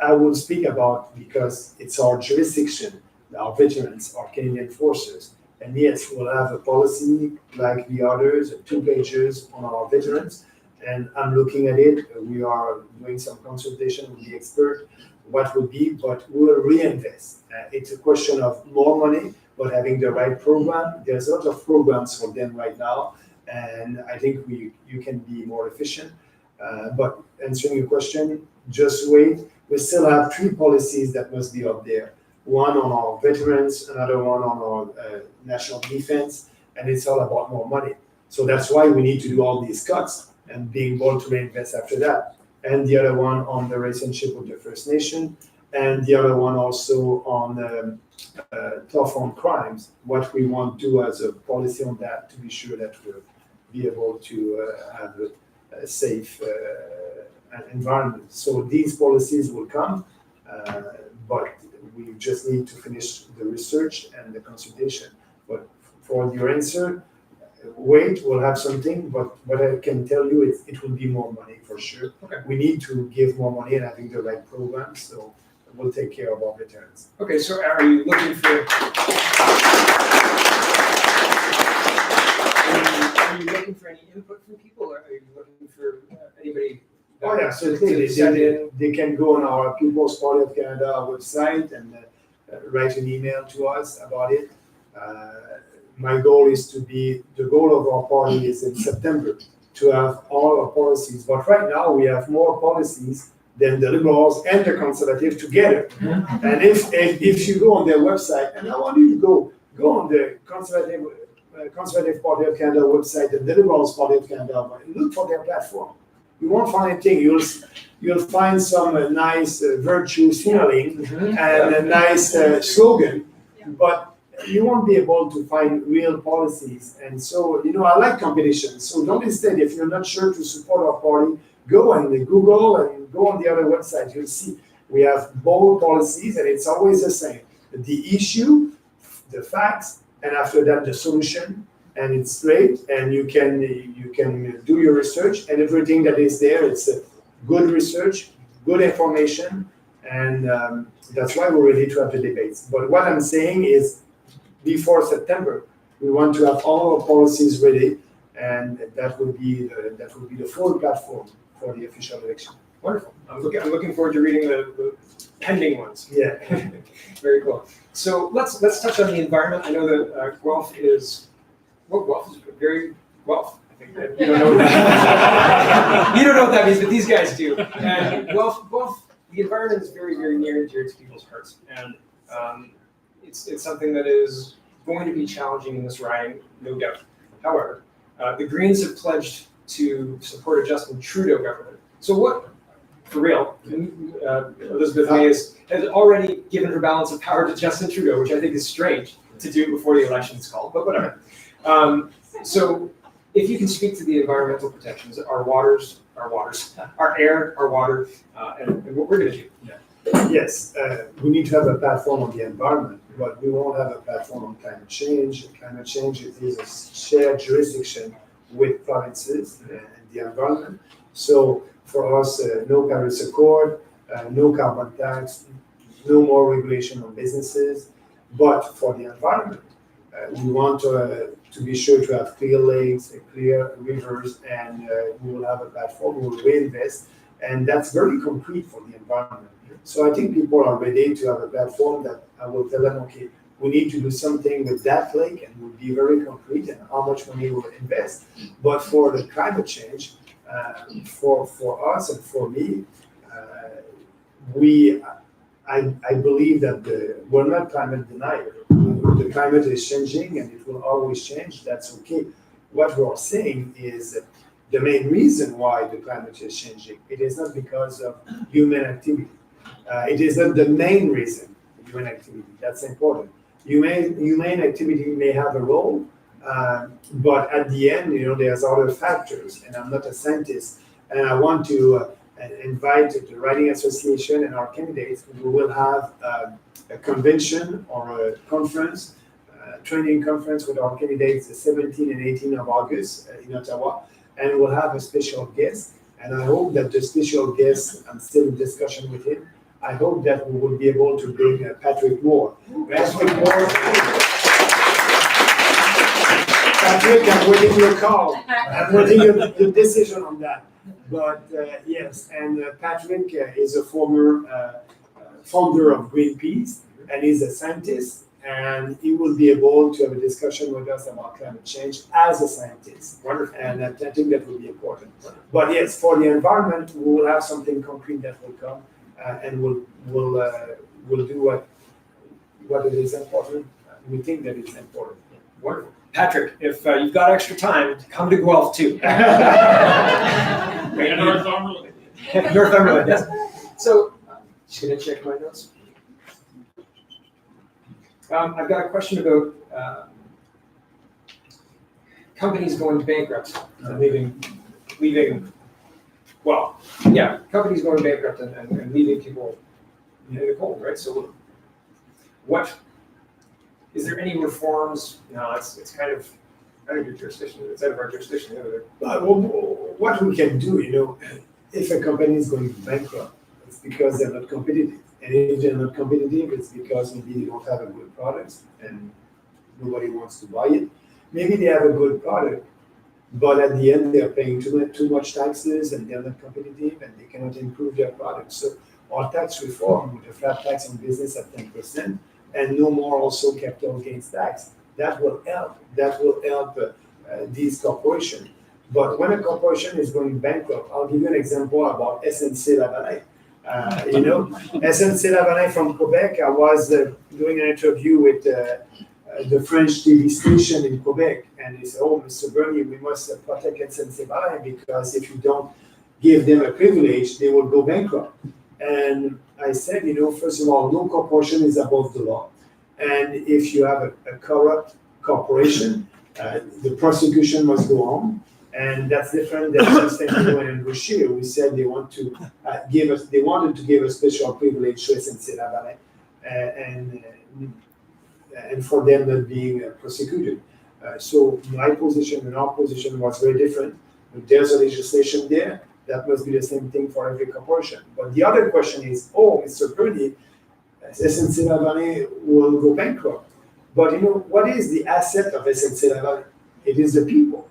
I will speak about, because it's our jurisdiction, our veterans, our Canadian forces. And yes, we'll have a policy like the others, 2 pages on our veterans. And I'm looking at it. We are doing some consultation with the expert, what would be, but we'll reinvest. It's a question of more money, but having the right program. There's a lot of programs for them right now, and I think you can be more efficient. But answering your question, just wait. We still have 3 policies that must be up there. One on our veterans, another one on our national defense, and it's all about more money. So that's why we need to do all these cuts and being able to reinvest after that. And the other one on the relationship with the First Nation, and the other one also on tough on crimes, what we want to do as a policy on that to be sure that we'll be able to have a safe environment. So these policies will come, but we just need to finish the research and the consultation. But for your answer, wait, we'll have something, but what I can tell you is it will be more money for sure. Okay. We need to give more money and having the right programs, so we'll take care of our veterans. Okay, so are you looking for any input from people, or are you looking for anybody? Oh yeah, so they can go on our People's Party of Canada website and write an email to us about it. My goal is the goal of our party is in September to have all our policies. But right now we have more policies than the Liberals and the Conservatives together. Mm-hmm. And if you go on their website, and I want you to go on the Conservative Party of Canada website and the Liberals Party of Canada, and look for their platform. You won't find anything. You'll find some nice virtue signaling and a nice slogan, but you won't be able to find real policies. And so, I like competition. So don't instead, if you're not sure to support our party, go and Google and go on the other website. You'll see we have bold policies, and it's always the same. The issue, the facts, and after that, the solution. And it's great, and you can do your research, and everything that is there, it's good research, good information, and that's why we're ready to have the debates. But what I'm saying is, before September, we want to have all our policies ready, and that will be the full platform for the official election. Wonderful. I'm looking forward to reading the pending ones. Yeah. Very cool. So let's touch on the environment. I know that Guelph is very Guelph, I You don't know what that you don't know what that means, but these guys do. And the environment is very, very near and dear to people's hearts. And it's something that is going to be challenging in this riding, no doubt. However, the Greens have pledged to support a Justin Trudeau government. So what, for real, Elizabeth May has already given her balance of power to Justin Trudeau, which I think is strange to do before the election is called, but whatever. So if you can speak to the environmental protections, our air, our water, and what we're going to do. Yes, we need to have a platform on the environment, but we won't have a platform on climate change. Climate change is a shared jurisdiction with provinces and the environment. So for us, no Paris Accord, no carbon tax, no more regulation on businesses. But for the environment, we want to be sure to have clear lakes, clear rivers, and we will have a platform, we will reinvest. And that's very concrete for the environment. So I think people are ready to have a platform that I will tell them, okay, we need to do something with that lake, and we'll be very concrete and how much money we'll invest. But for the climate change, for us and for me, I believe that we're not climate deniers. The climate is changing and it will always change. That's okay. What we're saying is the main reason why the climate is changing, it is not because of human activity. It is not the main reason, human activity. That's important. Human activity may have a role, but at the end, there's other factors, and I'm not a scientist, and I want to invite the Riding Association and our candidates. We will have a convention or a conference, training conference with our candidates the 17th and 18th of August in Ottawa, and we'll have a special guest. And I hope that the special guest, I'm still in discussion with him, I hope that we will be able to bring Patrick Moore. Patrick Moore. Patrick, I'm waiting your call. I'm waiting your decision on that. But yes, and Patrick is a former founder of Greenpeace, and he's a scientist, and he will be able to have a discussion with us about climate change as a scientist. Wonderful. And I think that will be important. But yes, for the environment, we will have something concrete that will come, and we'll do what it is important. We think that it's important. Wonderful. Patrick, if you've got extra time, come to Guelph too. Northumberland. Northumberland, yes. So, just gonna check my notes. I've got a question about companies going bankrupt and leaving. Well, yeah, companies going bankrupt and leaving people in the cold, right? So, what is there any reforms? No, it's kind of out of your jurisdiction. It's out of our jurisdiction. What we can do, if a company is going bankrupt, it's because they're not competitive. And if they're not competitive, it's because maybe they don't have a good product and nobody wants to buy it. Maybe they have a good product, but at the end they're paying too much taxes and they're not competitive and they cannot improve their product. So our tax reform with a flat tax on business at 10% and no more also capital gains tax, that will help. That will help these corporations. But when a corporation is going bankrupt, I'll give you an example about SNC-Lavalin. SNC-Lavalin from Quebec, I was doing an interview with the French TV station in Quebec, and they said, "Oh, Mr. Bernier, we must protect SNC-Lavalin because if you don't give them a privilege, they will go bankrupt." And I said, first of all, no corporation is above the law. And if you have a corrupt corporation, the prosecution must go on. And that's different than Constantino and Boucher. We said they wanted to give a special privilege to SNC-Lavalin and for them not being prosecuted. So my position and our position was very different. If there's a legislation there, that must be the same thing for every corporation. But the other question is, Mr. Bernier, SNC-Lavalin will go bankrupt. But what is the asset of SNC-Lavalin? It is the people.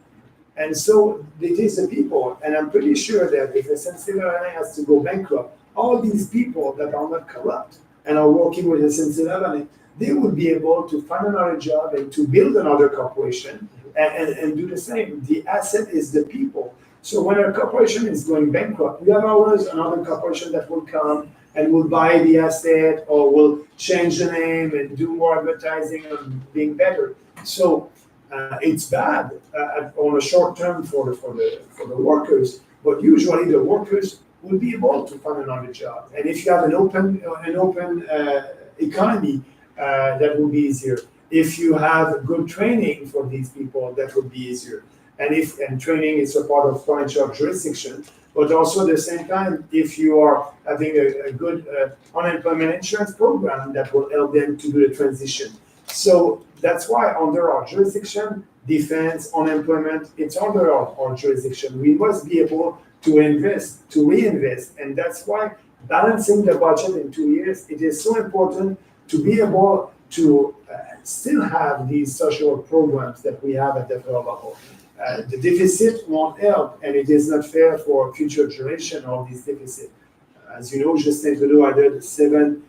And so it is the people. And I'm pretty sure that if SNC-Lavalin has to go bankrupt, all these people that are not corrupt and are working with SNC11, they would be able to find another job and to build another corporation and do the same. The asset is the people. So when a corporation is going bankrupt, we have always another corporation that will come and will buy the asset or will change the name and do more advertising and being better. So it's bad on a short term for the workers, but usually the workers will be able to find another job. And if you have an open economy, that will be easier. If you have good training for these people, that will be easier. And training is a part of financial jurisdiction, but also at the same time, if you are having a good unemployment insurance program, that will help them to do the transition. So that's why under our jurisdiction, defense, unemployment, it's under our jurisdiction. We must be able to invest, to reinvest, and that's why balancing the budget in 2 years, it is so important to be able to still have these social programs that we have at the federal level. The deficit won't help, and it is not fair for future generation of this deficit. As you know, Justin Trudeau added $70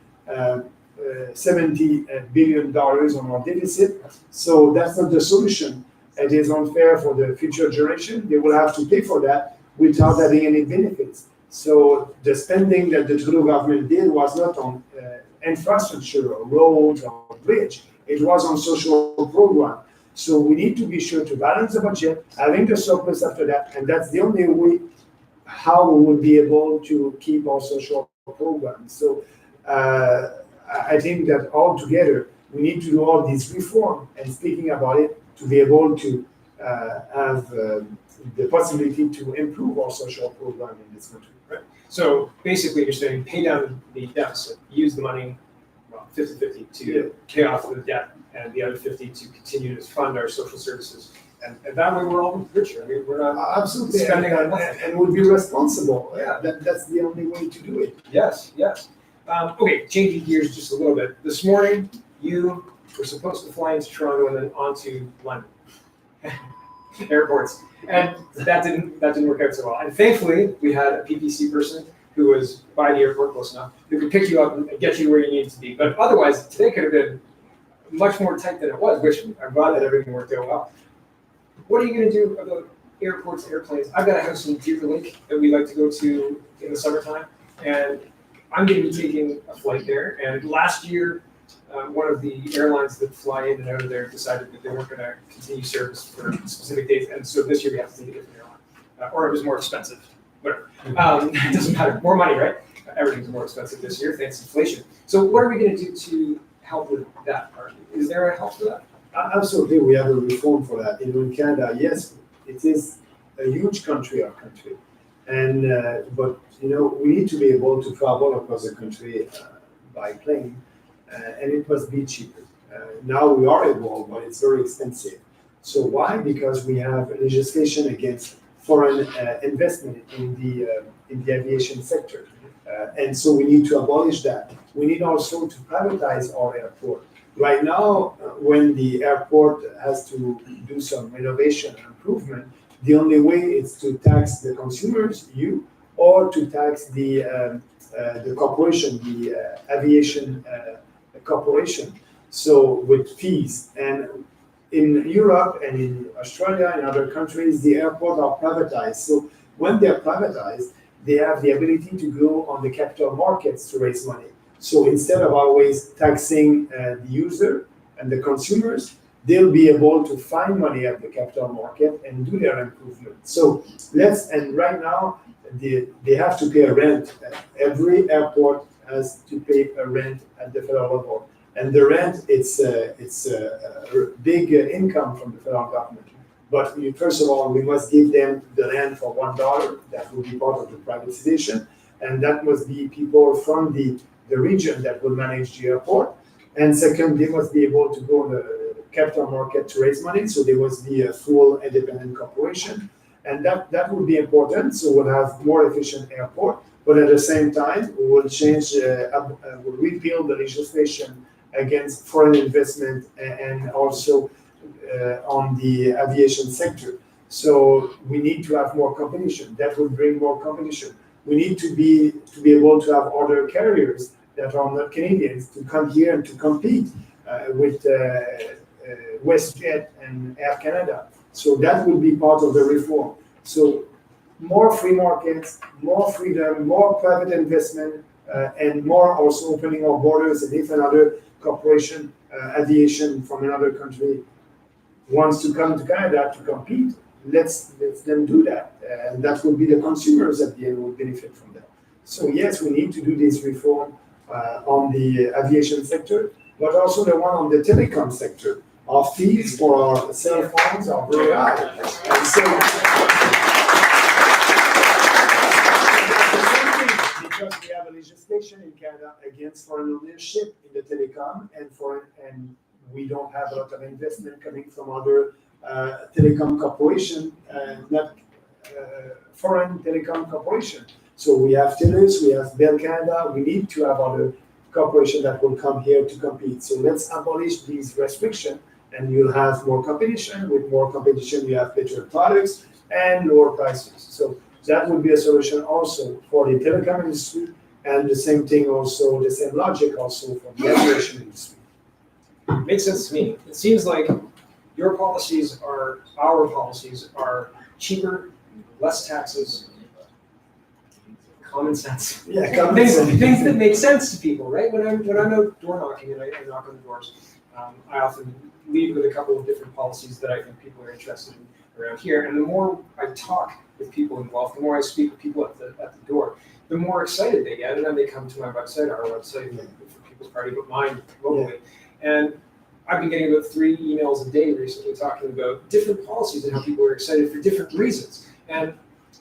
billion on our deficit, so that's not the solution. It is unfair for the future generation. They will have to pay for that without having any benefits. So the spending that the Trudeau government did was not on infrastructure or roads or bridge. It was on social program. So we need to be sure to balance the budget, having the surplus after that, and that's the only way how we will be able to keep our social programs. So I think that all together, we need to do all these reform and speaking about it to be able to have the possibility to improve our social program in this country. Right. So basically, you're saying pay down the deficit, use the money, well, 50-50 to pay off the debt, and the other 50 to continue to fund our social services. And that way we're all richer. I mean, we're not absolutely spending on nothing. and would be responsible. Yeah. That's the only way to do it. Yes, yes. Okay, changing gears just a little bit. This morning, you were supposed to fly into Toronto and then on to London. Airports. And that didn't work out so well. And thankfully, we had a PPC person who was by the airport close enough who could pick you up and get you where you needed to be. But otherwise, today could have been much more tight than it was, which I'm glad that everything worked out well. What are you going to do about airports, airplanes? I've got a house in Deer Lake that we like to go to in the summertime, and I'm going to be taking a flight there. And last year, one of the airlines that fly in and out of there decided that they weren't going to continue service for specific days, and so this year we have to take a different airline, or it was more expensive. Whatever. It doesn't matter. More money, right? Everything's more expensive this year thanks to inflation. So what are we going to do to help with that part? Is there a help for that? Absolutely, we have a reform for that. In Canada, yes, it is a huge country, our country, and but we need to be able to travel across the country by plane, and it must be cheaper. Now we are able, but it's very expensive. So why? Because we have legislation against foreign investment in the aviation sector, and so we need to abolish that. We need also to privatize our airport. Right now, when the airport has to do some renovation and improvement, the only way is to tax the consumers, or to tax the corporation, the aviation corporation. So with fees. And in Europe and in Australia and other countries, the airports are privatized. So when they're privatized, they have the ability to go on the capital markets to raise money. So instead of always taxing the user and the consumers, they'll be able to find money at the capital market and do their improvement. So and right now, they have to pay a rent. Every airport has to pay a rent at the federal level. And the rent, it's a big income from the federal government. But first of all, we must give them the land for $1. That will be part of the privatization. And that must be people from the region that will manage the airport. And second, they must be able to go on the capital market to raise money. So they must be a full independent corporation. And that will be important. So we'll have more efficient airport. But at the same time, we will we'll repeal the legislation against foreign investment and also on the aviation sector. So we need to have more competition. That will bring more competition. We need to be able to have other carriers that are not Canadians to come here and to compete with WestJet and Air Canada. So that will be part of the reform. So more free markets, more freedom, more private investment, and more also opening our borders. And if another corporation, aviation from another country wants to come to Canada to compete, let's them do that. And that will be the consumers at the end who will benefit from that. So yes, we need to do this reform on the aviation sector, but also the one on the telecom sector. Our fees for our cell phones are very high. And so, because we have a legislation in Canada against foreign ownership in the telecom, and we don't have a lot of investment coming from other telecom corporation, not foreign telecom corporation. So we have Telus, we have Bell Canada. We need to have other corporations that will come here to compete. So let's abolish these restrictions, and you'll have more competition. With more competition, you have better products and lower prices. So that would be a solution also for the telecom industry, and the same thing also, the same logic also for the aviation industry. Makes sense to me. It seems like our policies are cheaper, less taxes, common sense. Yeah, common sense. Things that make sense to people, right? When I'm out door knocking and I knock on the doors, I often lead with a couple of different policies that I think people are interested in around here. And the more I talk with people involved, the more I speak with people at the door, the more excited they get, and then they come to my website, our website, for People's Party, but mine locally. And I've been getting about 3 emails a day recently talking about different policies and how people are excited for different reasons. And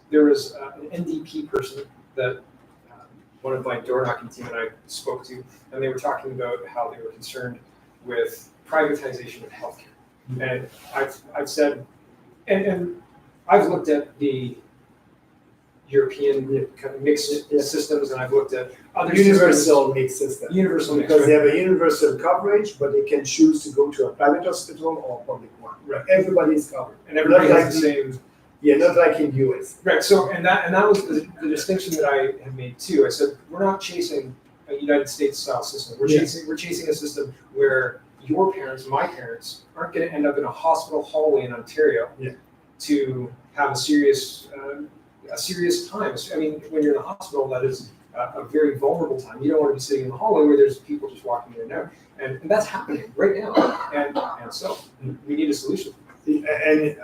there was an NDP person that one of my door knocking team and I spoke to, and they were talking about how they were concerned with privatization of healthcare. And I've said, and I've looked at the European kind of mixed systems, and I've looked at other Universal mixed system. Universal mixed, because they have a universal coverage, but they can choose to go to a private hospital or a public one. Right. Everybody is covered. And everybody Not has the same. Yeah, not like in the US. Right. So, and that was the distinction that I have made too. I said we're not chasing a United States style system. We're chasing a system where your parents, my parents, aren't going to end up in a hospital hallway in Ontario to have a serious time. I mean, when you're in the hospital, that is a very vulnerable time. You don't want to be sitting in the hallway where there's people just walking in and out, and that's happening right now. And so we need a solution. And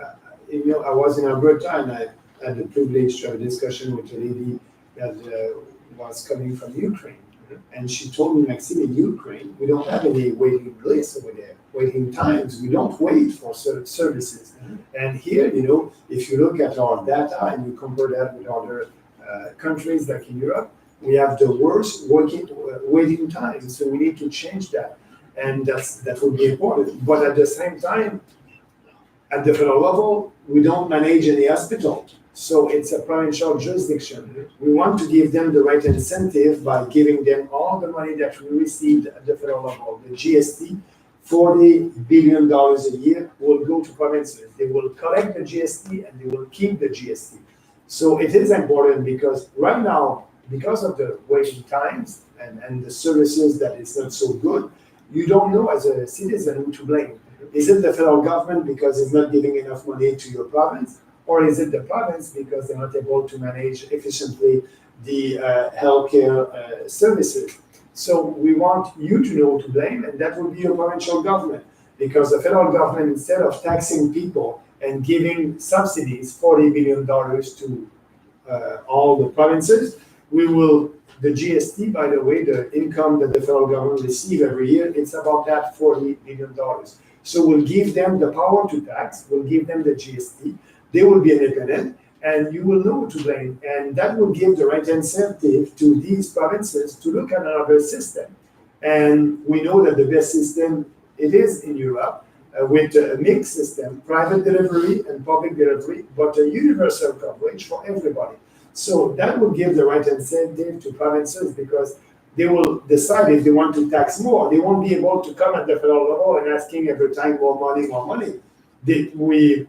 you know, I was in Alberta, and I had the privilege to have a discussion with a lady that was coming from Ukraine. And she told me, Maxime, in Ukraine, we don't have any waiting lists over there, waiting times. We don't wait for services. And here, you know, if you look at our data and you compare that with other countries like in Europe, we have the worst waiting times. So we need to change that. And that will be important. But at the same time, at the federal level, we don't manage any hospital. So it's a provincial jurisdiction. We want to give them the right incentive by giving them all the money that we received at the federal level. The GST, $40 billion a year, will go to provinces. They will collect the GST and they will keep the GST. So it is important because right now, because of the waiting times and the services that is not so good, you don't know as a citizen who to blame. Is it the federal government because it's not giving enough money to your province? Or is it the province because they're not able to manage efficiently the healthcare services? So we want you to know to blame, and that will be your provincial government. Because the federal government, instead of taxing people and giving subsidies, $40 billion to all the provinces, the GST, by the way, the income that the federal government receives every year, it's about that $40 billion. So we'll give them the power to tax, we'll give them the GST, they will be independent, and you will know to blame. And that will give the right incentive to these provinces to look at another system. And we know that the best system, it is in Europe, with a mixed system, private delivery and public delivery, but a universal coverage for everybody. So that will give the right incentive to provinces because they will decide if they want to tax more. They won't be able to come at the federal level and asking every time more money. We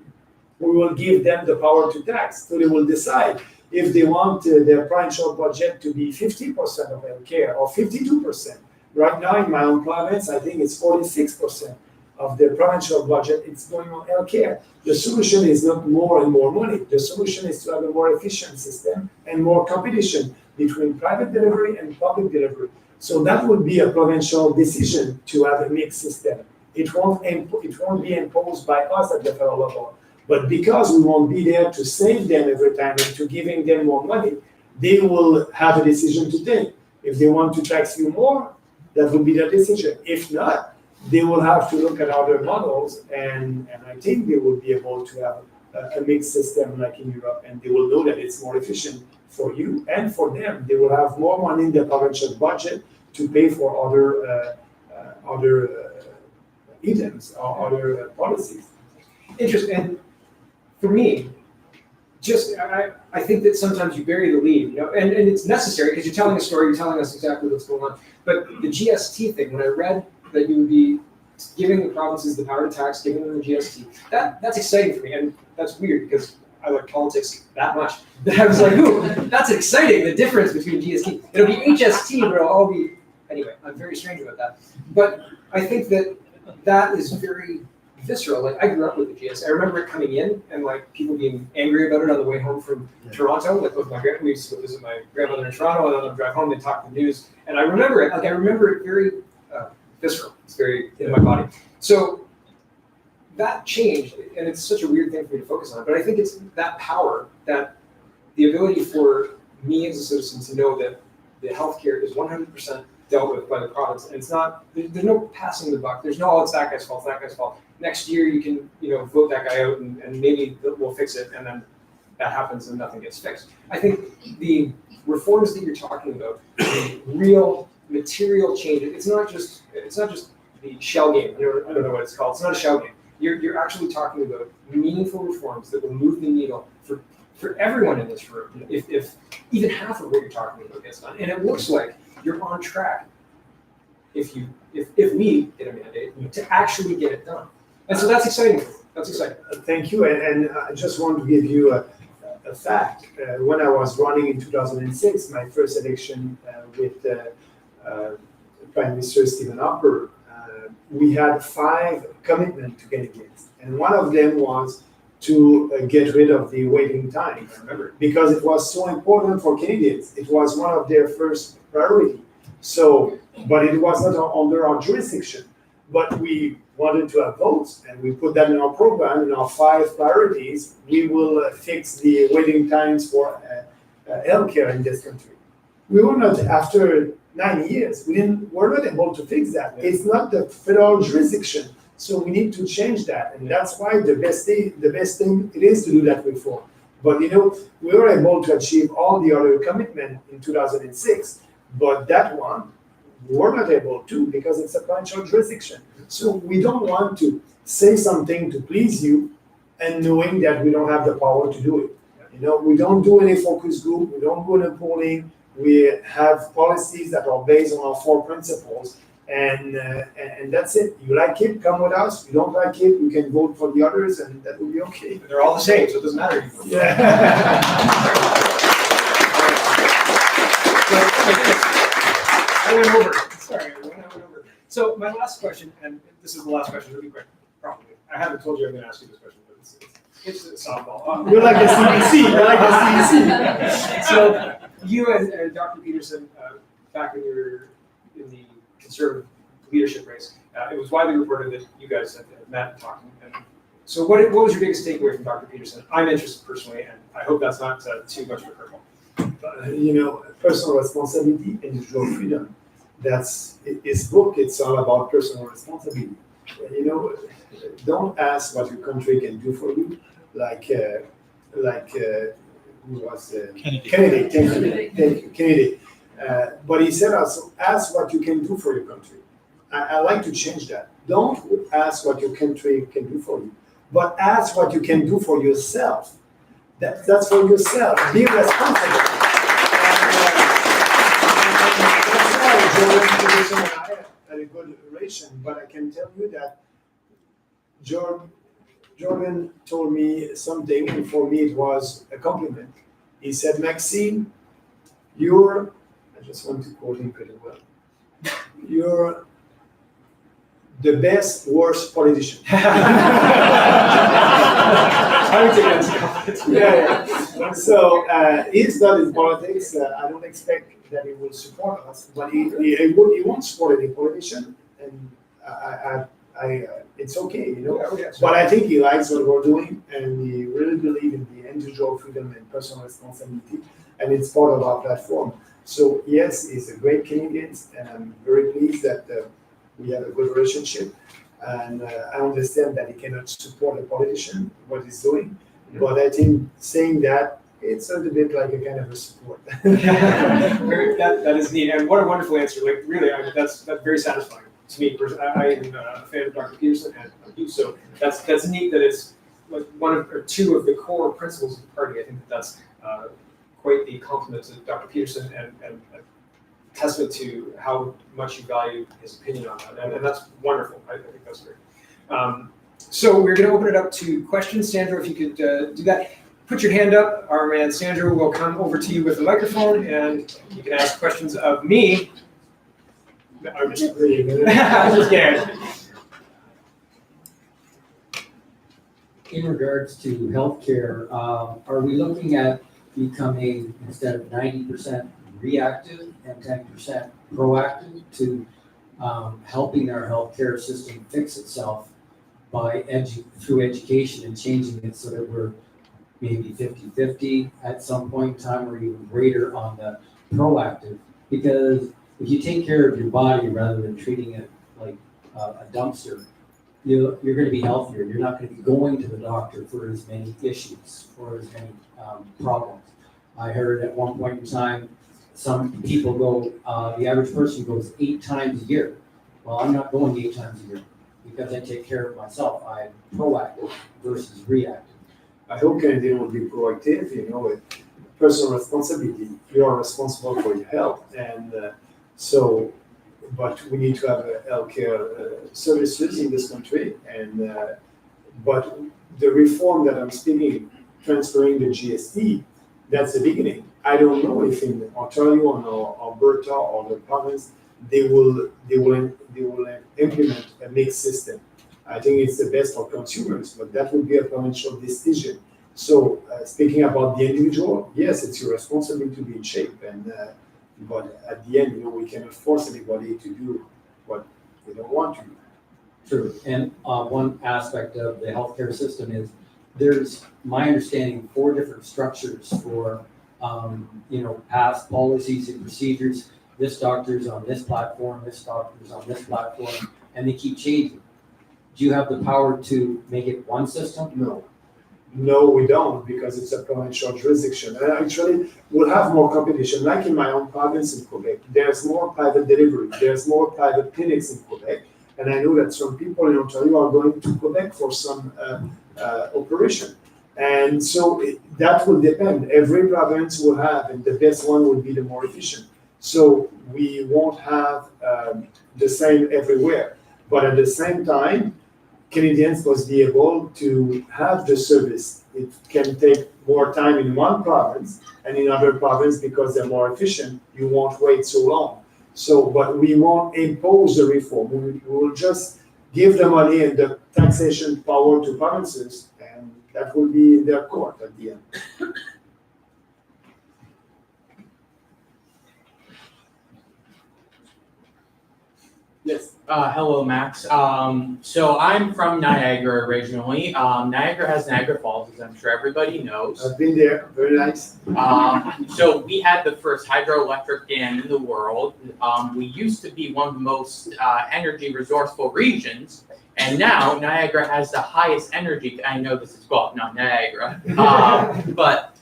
will give them the power to tax. So they will decide if they want their provincial budget to be 50% of healthcare or 52%. Right now in my own province, I think it's 46% of the provincial budget, it's going on healthcare. The solution is not more and more money. The solution is to have a more efficient system and more competition between private delivery and public delivery. So that would be a provincial decision to have a mixed system. It won't be imposed by us at the federal level. But because we won't be there to save them every time and to giving them more money, they will have a decision to take. If they want to tax you more, that will be their decision. If not, they will have to look at other models, and I think they will be able to have a mixed system like in Europe, and they will know that it's more efficient for you and for them. They will have more money in the provincial budget to pay for other items or other policies. Interesting. And for me, I think that sometimes you bury the lead, and it's necessary because you're telling a story, you're telling us exactly what's going on. But the GST thing, when I read that you would be giving the provinces the power to tax, giving them the GST, that's exciting for me, and that's weird because I like politics that much. That I was like, ooh, that's exciting, the difference between GST. It'll be HST, but it'll all be, anyway, I'm very strange about that. But I think that is very visceral. Like, I grew up with the GST. I remember it coming in and like people being angry about it on the way home from Toronto. Like with my we used to go visit my grandmother in Toronto, and on the drive home they talk the news. And I remember it. Like, I remember it very visceral. It's very in my body. So that changed, and it's such a weird thing for me to focus on. But I think it's that power, that the ability for me as a citizen to know that the healthcare is 100% dealt with by the province, and it's not. There's no passing the buck. There's no, oh, it's that guy's fault. It's that guy's fault. Next year you can, vote that guy out, and maybe we'll fix it, and then that happens and nothing gets fixed. I think the reforms that you're talking about, the real material changes. It's not just the shell game. I don't know what it's called. It's not a shell game. You're actually talking about meaningful reforms that will move the needle for everyone in this room. If even half of what you're talking about gets done, and it looks like you're on track. If we get a mandate to actually get it done, and so that's exciting. That's exciting. Thank you, and I just want to give you a fact. When I was running in 2006, my first election with Prime Minister Stephen Harper, we had 5 commitments to Canadians, and one of them was to get rid of the waiting time. I remember, because it was so important for Canadians. It was one of their first priority. So, but it was not under our jurisdiction. But we wanted to have votes, and we put that in our program, in our 5 priorities. We will fix the waiting times for healthcare in this country. We were not, after 9 years, we're not able to fix that. Yeah. It's not the federal jurisdiction. So we need to change that. And that's why the best thing it is to do that reform. But we were able to achieve all the other commitments in 2006, but that one, we're not able to because it's a provincial jurisdiction. So we don't want to say something to please you and knowing that we don't have the power to do it. We don't do any focus group, we don't do any polling, we have policies that are based on our 4 principles, and that's it. You like it, come with us. You don't like it, you can vote for the others, and that will be okay. They're all the same, so it doesn't matter anymore. Yeah. I went over. Sorry, I went over. So my last question, and this is the last question, really quick, probably. I haven't told you I'm going to ask you this question, but it's a softball. You're like a CBC. You're like a CBC. So you and Dr. Peterson, back when you were in the Conservative leadership race, it was widely reported that you guys had met and talked. And so what was your biggest takeaway from Dr. Peterson? I'm interested personally, and I hope that's not too much of a curveball. Personal responsibility and individual freedom. That's his book. It's all about personal responsibility. Don't ask what your country can do for you. Who was Kennedy? Thank you, Kennedy. But he said also, ask what you can do for your country. I like to change that. Don't ask what your country can do for you, but ask what you can do for yourself. That's for yourself. Be responsible. Jordan Peterson and I had a good relation, but I can tell you that Jordan told me something, and for me it was a compliment. He said, Maxime, you're, I just want to quote him pretty well, you're the best, worst politician. I would take that as a compliment. Yeah. So he's not in politics. I don't expect that he will support us, but he won't support any politician, and it's okay, you know. Oh, yes. But I think he likes what we're doing, and he really believes in the individual freedom and personal responsibility, and it's part of our platform. So yes, he's a great Canadian, and I'm very pleased that we have a good relationship. And I understand that he cannot support a politician, what he's doing, but I think saying that, it's a little bit like a kind of a support. that is neat, and what a wonderful answer. Like really, that's very satisfying to me. I am a fan of Dr. Peterson and of you, so that's neat that it's like one of or two of the core principles of the party. I think that's quite the compliment to Dr. Peterson and a testament to how much you value his opinion on that, and that's wonderful. I think that's great. So we're going to open it up to questions. Sandra, if you could do that. Put your hand up. Our man Sandra will come over to you with a microphone, and you can ask questions of me. No, I'm just kidding. I'm just kidding. In regards to healthcare, are we looking at becoming, instead of 90% reactive and 10% proactive, to helping our healthcare system fix itself by through education and changing it so that we're maybe 50-50 at some point in time, or even greater on the proactive? Because if you take care of your body rather than treating it like a dumpster, you're going to be healthier. You're not going to be going to the doctor for as many issues or as many problems. I heard at one point in time, some people go, the average person goes 8 times a year. Well, I'm not going 8 times a year because I take care of myself. I'm proactive versus reactive. I hope Canadian will be proactive, you know, with personal responsibility. You are responsible for your health, and but we need to have healthcare services in this country, and but the reform that I'm speaking, transferring the GST, that's the beginning. I don't know if in Ontario or Alberta or the province they will implement a mixed system. I think it's the best for consumers, but that would be a provincial decision. So speaking about the individual, yes, it's your responsibility to be in shape, and but at the end, you know, we cannot force anybody to do what they don't want to do. True. And one aspect of the healthcare system is there's, my understanding, 4 different structures for past policies and procedures. This doctor's on this platform, this doctor's on this platform, and they keep changing. Do you have the power to make it one system? No, we don't, because it's a provincial jurisdiction. And actually, we'll have more competition. Like in my own province in Quebec, there's more private delivery, there's more private clinics in Quebec. And I know that some people in Ontario are going to Quebec for some operation. And so that will depend. Every province will have, and the best one will be the more efficient. So we won't have the same everywhere. But at the same time, Canadians must be able to have the service. It can take more time in one province, and in other province, because they're more efficient, you won't wait so long. So, but we won't impose the reform. We will just give the money and the taxation power to provinces, and that will be in their court at the end. Yes. Hello, Max. So I'm from Niagara originally. Niagara has Niagara Falls, as I'm sure everybody knows. I've been there. Very nice. So we had the first hydroelectric dam in the world. We used to be one of the most energy resourceful regions, and now Niagara has the highest energy. I know this is not Niagara, but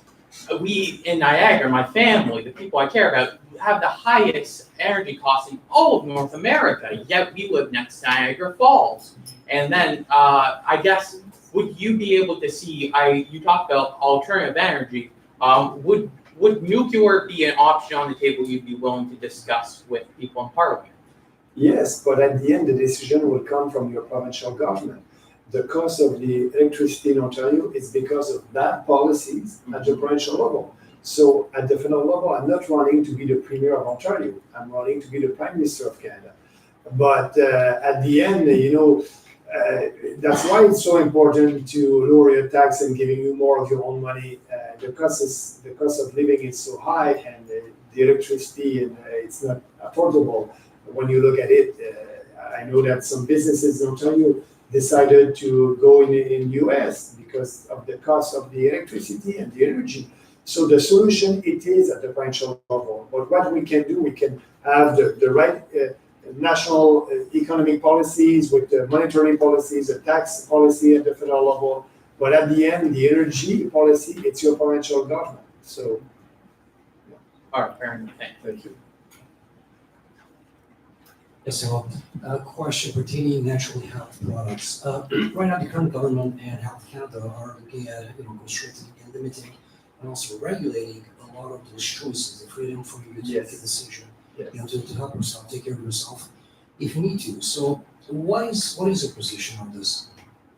we in Niagara, my family, the people I care about, have the highest energy costs in all of North America, yet we live next to Niagara Falls. And then I guess, would you be able to see, you talked about alternative energy, would nuclear be an option on the table you'd be willing to discuss with people in Parliament? Yes, but at the end, the decision will come from your provincial government. The cost of the electricity in Ontario is because of bad policies at the provincial level. So at the federal level, I'm not running to be the Premier of Ontario. I'm running to be the Prime Minister of Canada. But at the end, that's why it's so important to lower your tax and giving you more of your own money. The cost of living is so high, and the electricity, and it's not affordable when you look at it. I know that some businesses in Ontario decided to go in US because of the cost of the electricity and the energy. So the solution, it is at the provincial level. But what we can do, we can have the right national economic policies with the monetary policies, the tax policy at the federal level. But at the end, the energy policy, it's your provincial government. So, All right, fair enough. thank you. Yes, so a question pertaining to natural health products. Right now, the current government and Health Canada are looking at, constricting and limiting and also regulating a lot of those choices, the freedom for you to make a Yes. decision, Yes. to help yourself, take care of yourself if you need to. So what is your position on this?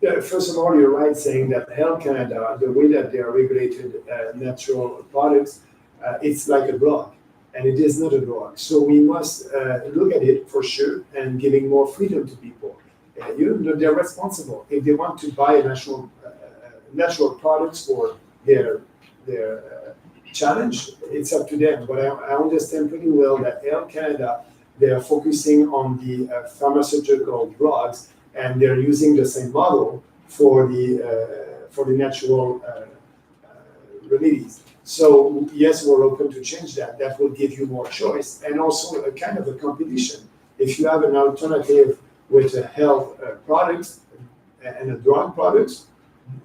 Yeah, first of all, you're right saying that Health Canada, the way that they are regulated natural products, it's like a drug, and it is not a drug. So we must look at it for sure and giving more freedom to people. They're responsible. If they want to buy natural products for their challenge, it's up to them. But I understand pretty well that Health Canada, they are focusing on the pharmaceutical drugs, and they're using the same model for the natural remedies. So yes, we're open to change that. That will give you more choice and also a kind of a competition. If you have an alternative with a health products and a drug products,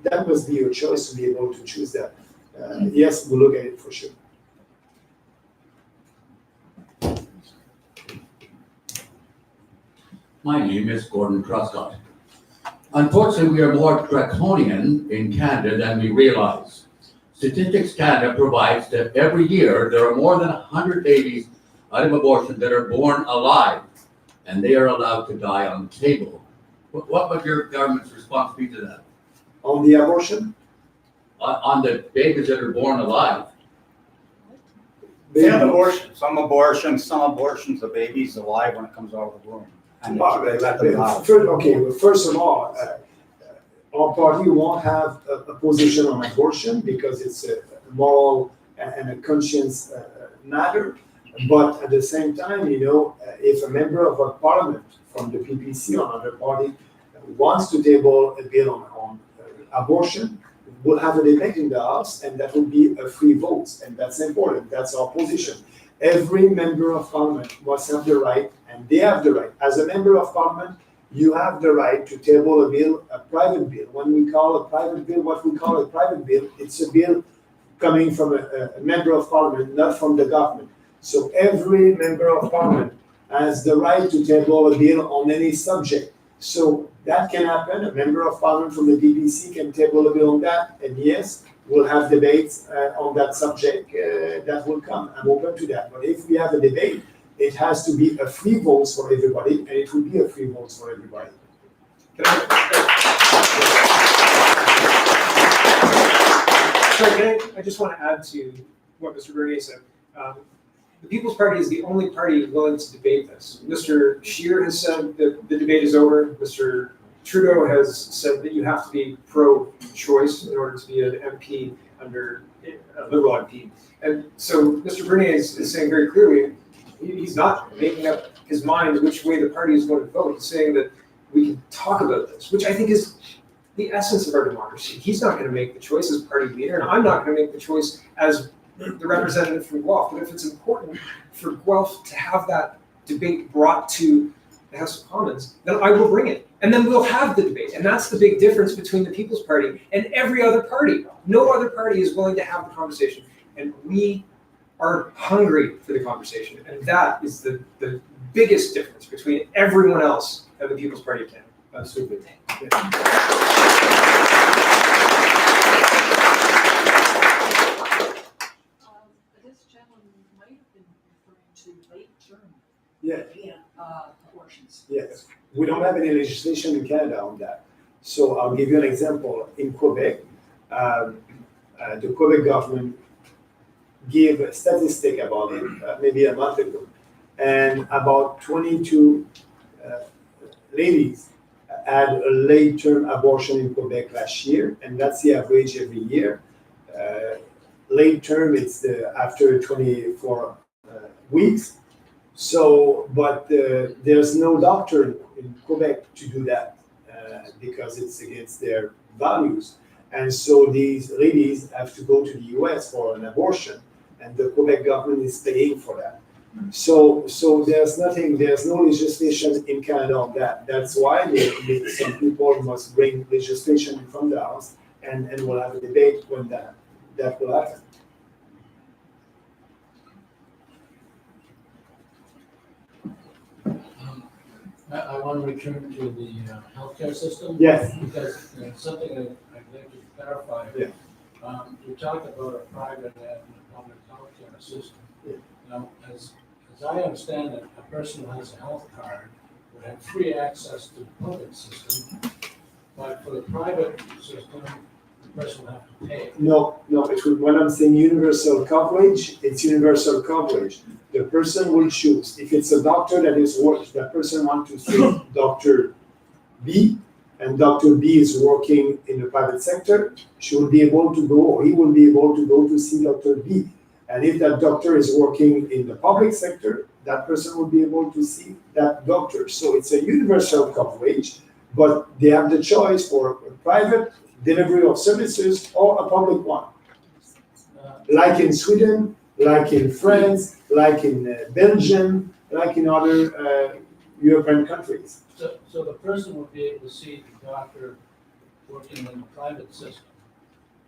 that must be your choice to be able to choose that. Yes, we'll look at it for sure. My name is Gordon Truscott. Unfortunately, we are more draconian in Canada than we realize. Statistics Canada provides that every year there are more than 100 babies out of abortion that are born alive, and they are allowed to die on the table. What would your government's response be to that? On the abortion, On the babies that are born alive? Some abortions, the baby's alive when it comes out of the womb. And they let them out. First of all, our party won't have a position on abortion because it's a moral and a conscience matter. But at the same time, if a member of a parliament from the PPC or another party wants to table a bill on abortion, we'll have a debate in the House, and that will be a free vote, and that's important. That's our position. Every member of parliament must have the right, and they have the right. As a member of parliament, you have the right to table a bill, a private bill. When we call a private bill, what we call a private bill, it's a bill coming from a member of parliament, not from the government. So every member of parliament has the right to table a bill on any subject. So that can happen. A member of parliament from the DPC can table a bill on that, and yes, we'll have debates on that subject that will come. I'm open to that. But if we have a debate, it has to be a free vote for everybody, and it will be a free vote for everybody. Sorry, I just want to add to what Mr. Bernier said. The People's Party is the only party willing to debate this. Mr. Scheer has said that the debate is over. Mr. Trudeau has said that you have to be pro-choice in order to be an MP under a Liberal MP. And so Mr. Bernier is saying very clearly, he's not making up his mind which way the party is going to vote. He's saying that we can talk about this, which I think is the essence of our democracy. He's not going to make the choice as party leader, and I'm not going to make the choice as the representative from Guelph. But if it's important for Guelph to have that debate brought to the House of Commons, then I will bring it. And then we'll have the debate. And that's the big difference between the People's Party and every other party. No other party is willing to have the conversation. And we are hungry for the conversation. And that is the biggest difference between everyone else and the People's Party of Canada. Absolutely. This gentleman might have been referring to late term. Yeah. Abortions. Yes, we don't have any legislation in Canada on that. So I'll give you an example. In Quebec, the Quebec government gave a statistic about it maybe a month ago, and about 22 ladies had a late-term abortion in Quebec last year, and that's the average every year. Late term, it's after 24 weeks. So, but there's no doctor in Quebec to do that because it's against their values. And so these ladies have to go to the US for an abortion, and the Quebec government is paying for that. So there's no legislation in Canada on that. That's why some people must bring legislation from the House, and we'll have a debate when that will happen. I want to return to the healthcare system. Yes. Because something that I'd like to clarify. Yeah. You talked about a private and a public healthcare system. Yeah. Now, as I understand it, a person who has a health card would have free access to the public system, but for the private system, the person will have to pay. No, when I'm saying universal coverage, it's universal coverage. The person will choose. If it's a doctor that is working, that person wants to see Dr. B, and Dr. B is working in the private sector, she will be able to go, or he will be able to go to see Dr. B. And if that doctor is working in the public sector, that person will be able to see that doctor. So it's a universal coverage, but they have the choice for a private delivery of services or a public one. Like in Sweden, like in France, like in Belgium, like in other European countries. So the person would be able to see the doctor working in the private system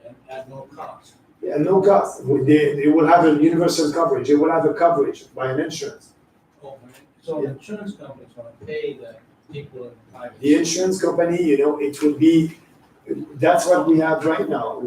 and at no cost. Yeah, no cost. They will have a universal coverage. They will have a coverage by an insurance. Oh, so the insurance company's going to pay the people in the private. The insurance company, it will be, that's what we have right now.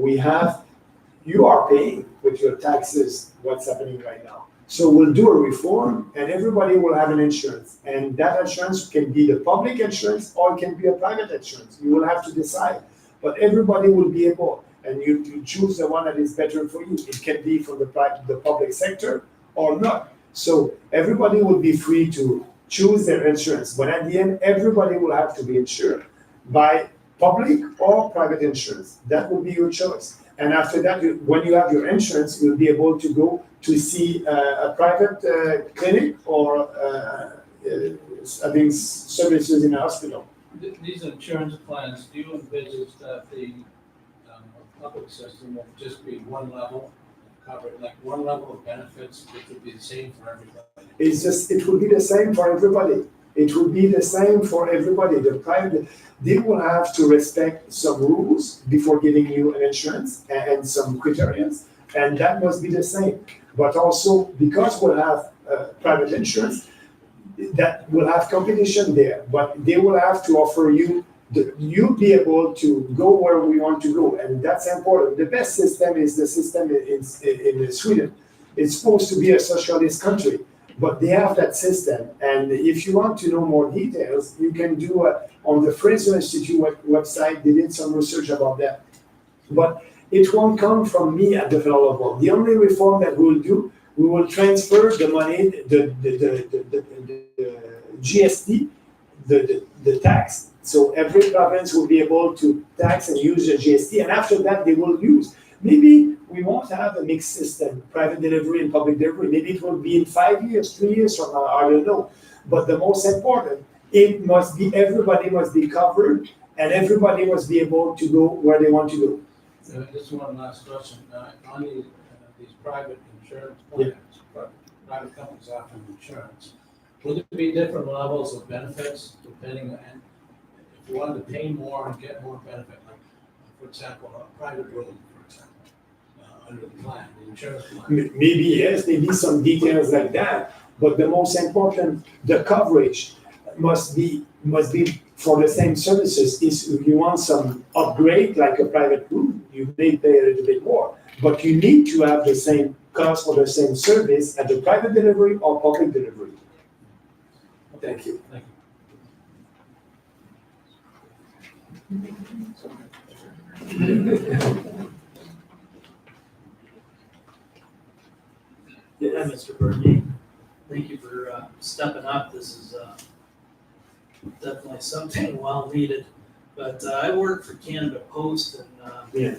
You are paying with your taxes what's happening right now. So we'll do a reform and everybody will have an insurance. And that insurance can be the public insurance or it can be a private insurance. You will have to decide. But everybody will be able, and you choose the one that is better for you. It can be from the public sector or not. So everybody will be free to choose their insurance. But at the end, everybody will have to be insured by public or private insurance. That will be your choice. And after that, when you have your insurance, you'll be able to go to see a private clinic or having services in a hospital. These insurance plans, do you envisage that the public system will just be one level covered, like one level of benefits, which would be the same for everybody? It will be the same for everybody. It will be the same for everybody. They will have to respect some rules before giving you an insurance and some criteria, and that must be the same. But also, because we'll have private insurance, that will have competition there, but they will have to offer you, you'll be able to go where we want to go, and that's important. The best system is the system in Sweden. It's supposed to be a socialist country, but they have that system. And if you want to know more details, you can do on the Fraser Institute website, they did some research about that. But it won't come from me at the federal level. The only reform that we'll do, we will transfer the money, the GST, the tax. So every province will be able to tax and use the GST, and after that they will use. Maybe we won't have a mixed system, private delivery and public delivery. Maybe it will be in 5 years, 3 years from now, I don't know. But the most important, everybody must be covered, and everybody must be able to go where they want to go. Just one last question. On these private insurance plans, private companies offering insurance, would there be different levels of benefits depending on, if you wanted to pay more and get more benefit, like, for example, a private room, for example, under the plan, the insurance plan? Maybe yes, maybe some details like that. But the most important, the coverage must be for the same services. If you want some upgrade, like a private room, you may pay a little bit more. But you need to have the same cost for the same service at the private delivery or public delivery. Thank you. Thank you. Hi, Mr. Bernier. Thank you for stepping up. This is definitely something well needed. But I work for Canada Post, and Yeah.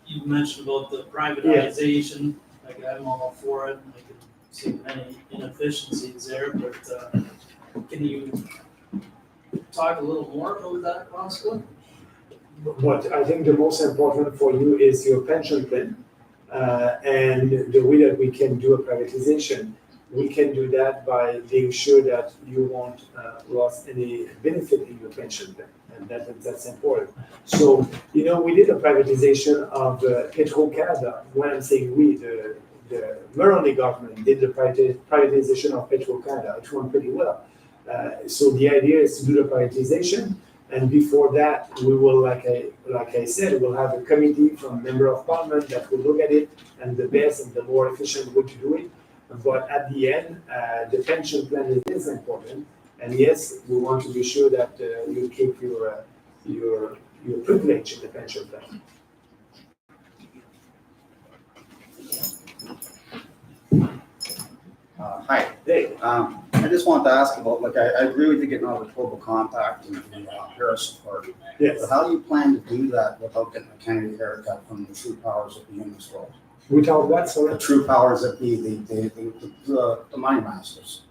you mentioned about the privatization. Like, I'm all for it. I can see many inefficiencies there, but can you talk a little more about that possibly? But I think the most important for you is your pension plan. And the way that we can do a privatization, we can do that by being sure that you won't lose any benefit in your pension plan. And that's important. So, we did a privatization of Petro-Canada. When I'm saying we, the Mulroney government did the privatization of Petro-Canada. It went pretty well. So the idea is to do the privatization. And before that, we will, like I said, we'll have a committee from member of parliament that will look at it and the best and the more efficient way to do it. But at the end, the pension plan is important. And yes, we want to be sure that you keep your privilege in the pension plan. Hi. Hey. I just wanted to ask about, like, I agree with you getting out of the global compact and Paris support. Yes. But how do you plan to do that without getting a Kennedy haircut from the true powers that be in this world? Without what, sorry? The true powers that be, the money masters.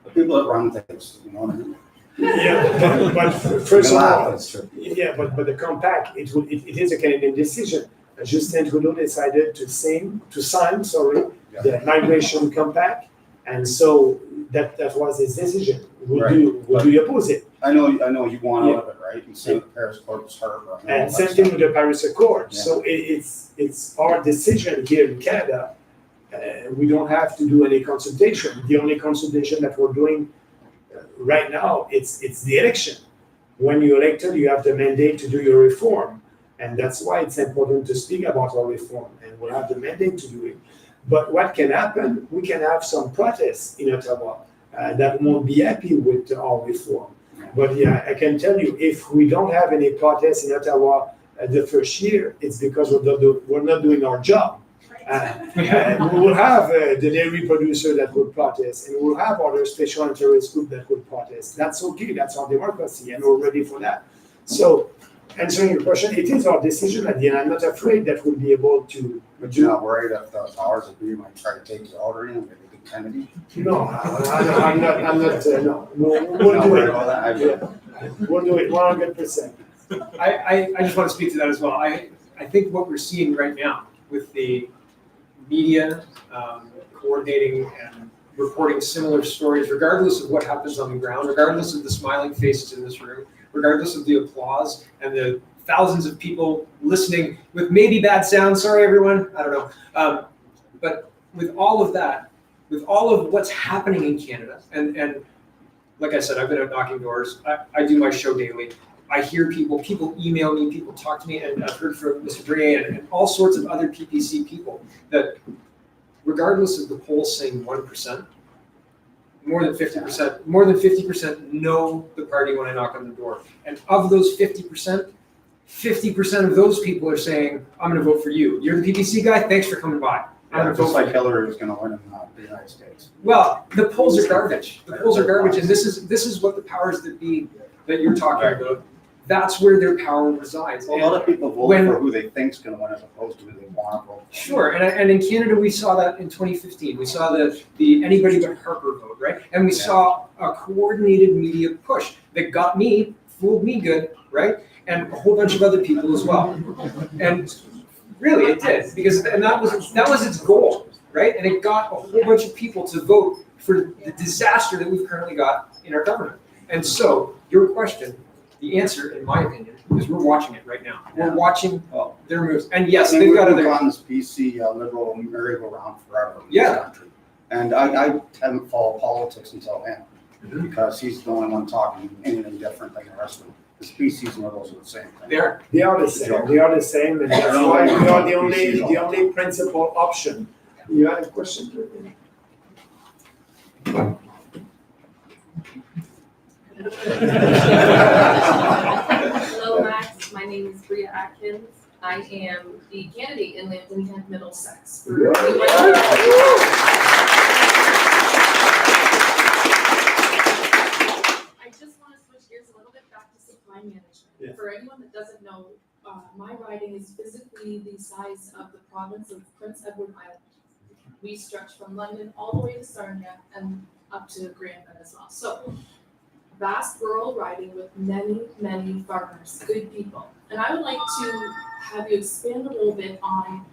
The people that run things, you know what I mean? Yeah, but first of all, That's true. yeah, but the compact, it is a Canadian decision. Justin Trudeau decided to sign, the migration compact, and so that was his decision. Would you oppose it? I know you want out of it, right? You say the Paris Accord was horrible. And same thing with the Paris Accord. Yeah. So it's our decision here in Canada. We don't have to do any consultation. The only consultation that we're doing right now, it's the election. When you're elected, you have the mandate to do your reform. And that's why it's important to speak about our reform. And we'll have the mandate to do it. But what can happen, we can have some protests in Ottawa that won't be happy with our reform. But yeah, I can tell you, if we don't have any protests in Ottawa the first year, it's because we're not doing our job. We will have the dairy producer that will protest, and we'll have other special interest group that will protest. That's okay, that's our democracy, and we're ready for that. So, answering your question, it is our decision at the end. I'm not afraid that we'll be able to. But you're not worried if the powers that be might try to take you out or anything, maybe the Kennedy? No, I'm not, no. We'll do it. We'll do it 100%. I just want to speak to that as well. I think what we're seeing right now with the media coordinating and reporting similar stories, regardless of what happens on the ground, regardless of the smiling faces in this room, regardless of the applause and the thousands of people listening with maybe bad sound. Sorry, everyone. I don't know. But with all of that, with all of what's happening in Canada, and like I said, I've been out knocking doors. I do my show daily. I hear people email me, people talk to me, and I've heard from Mr. Brie and all sorts of other PPC people that regardless of the polls saying 1%, more than 50% know the party when I knock on the door. And of those 50%, 50% of those people are saying, I'm going to vote for you. You're the PPC guy? Thanks for coming by. I'm going to vote just like for you. Hillary was going to win in the United States. Well, the polls are garbage. The polls are garbage, and this is what the powers that be that you're talking about. That's where their power resides. Well, a lot of people vote for who they think is going to win as opposed to who they want to vote for. Sure, and in Canada we saw that in 2015. We saw the anybody but Harper vote, right? And we saw a coordinated media push that fooled me good, right? And a whole bunch of other people as well. And really, it did, because that was its goal, right? And it got a whole bunch of people to vote for the disaster that we've currently got in our government. And so, your question, the answer, in my opinion, is we're watching it right now. We're watching their moves. And yes, they've got other. We've on this PC liberal merry-go-round forever in Yeah. this country. And I haven't followed politics until him, because he's the only one talking anything different than the rest of them. Because PCs and liberals are the same thing. They are the same. They are the same, and that's why we are the only principal option. You had a question? Hello, Max. My name is Bria Atkins. I am the candidate in Lambton Kent Middlesex. I just want to switch gears a little bit back to supply management. Yeah. For anyone that doesn't know, my riding is physically the size of the province of Prince Edward Island. We stretch from London all the way to Sarnia and up to Granville as well. So vast rural riding with many, many farmers, good people. And I would like to have you expand a little bit on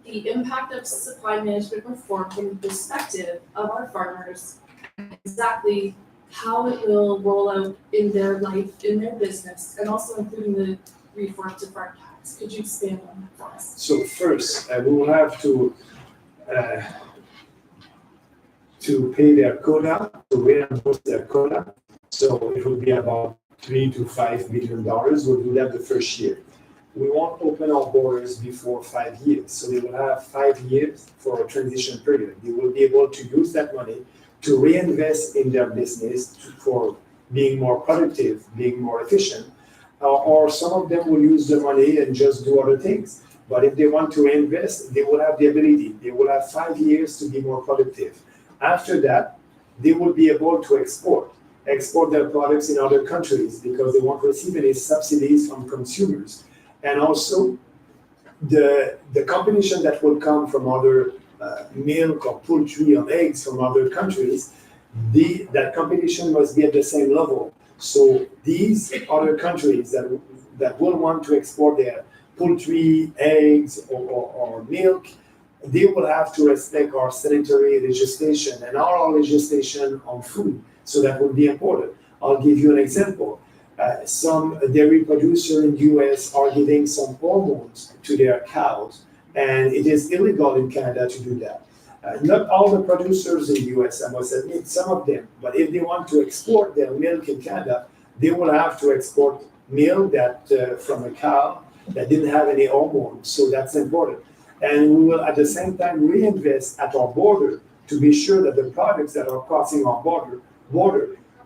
the impact of supply management reform from the perspective of our farmers, exactly how it will roll out in their life, in their business, and also including the reform to farm tax. Could you expand on that for us? So first, we will have to pay their quota, to reimburse their quota. So it will be about $3 to $5 million. We'll do that the first year. We won't open our borders before 5 years. So they will have 5 years for a transition period. They will be able to use that money to reinvest in their business for being more productive, being more efficient. Or some of them will use the money and just do other things. But if they want to invest, they will have the ability. They will have 5 years to be more productive. After that, they will be able to export their products in other countries because they won't receive any subsidies from consumers. And also, the competition that will come from other milk or poultry or eggs from other countries, that competition must be at the same level. So these other countries that will want to export their poultry, eggs, or milk, they will have to respect our sanitary legislation and our legislation on food. So that will be important. I'll give you an example. Some dairy producers in the US are giving some hormones to their cows, and it is illegal in Canada to do that. Not all the producers in the US, I must admit, some of them, but if they want to export their milk in Canada, they will have to export milk that from a cow that didn't have any hormones. So that's important. And we will at the same time reinvest at our border to be sure that the products that are crossing our border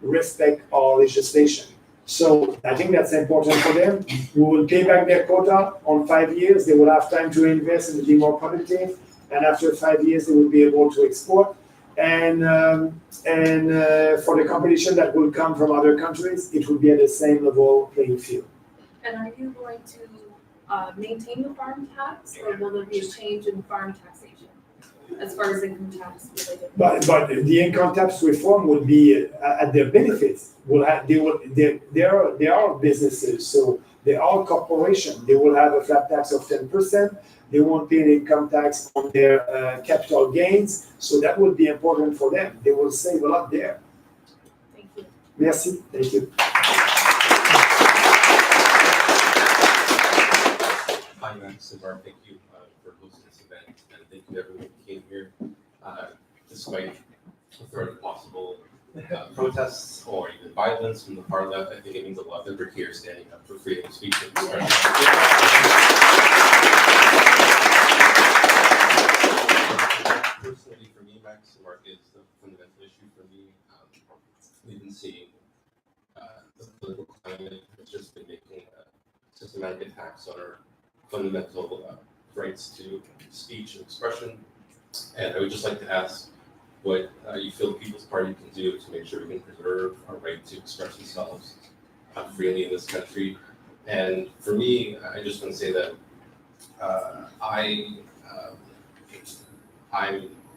respect our legislation. So I think that's important for them. We will pay back their quota on 5 years. They will have time to invest and be more productive. And after 5 years, they will be able to export. And for the competition that will come from other countries, it will be at the same level playing field. And are you going to maintain the farm tax, or will there be a change in farm taxation as far as income tax related? But the income tax reform will be at their benefits. They are businesses, so they are corporations. They will have a flat tax of 10%. They won't pay an income tax on their capital gains, so that will be important for them. They will save a lot there. Thank you. Merci. Thank you. Hi, Maxime. Thank you for hosting this event, and thank you everyone who came here, despite the threat of possible protests or even violence from the far left. I think it means a lot that we're here standing up for freedom of speech and expression. Personally, for me, Maxime, is the fundamental issue for me. We've been seeing the political climate has just been making systematic attacks on our fundamental rights to speech and expression. And I would just like to ask what you feel the People's Party can do to make sure we can preserve our right to express ourselves freely in this country. And for me, I just want to say that I'm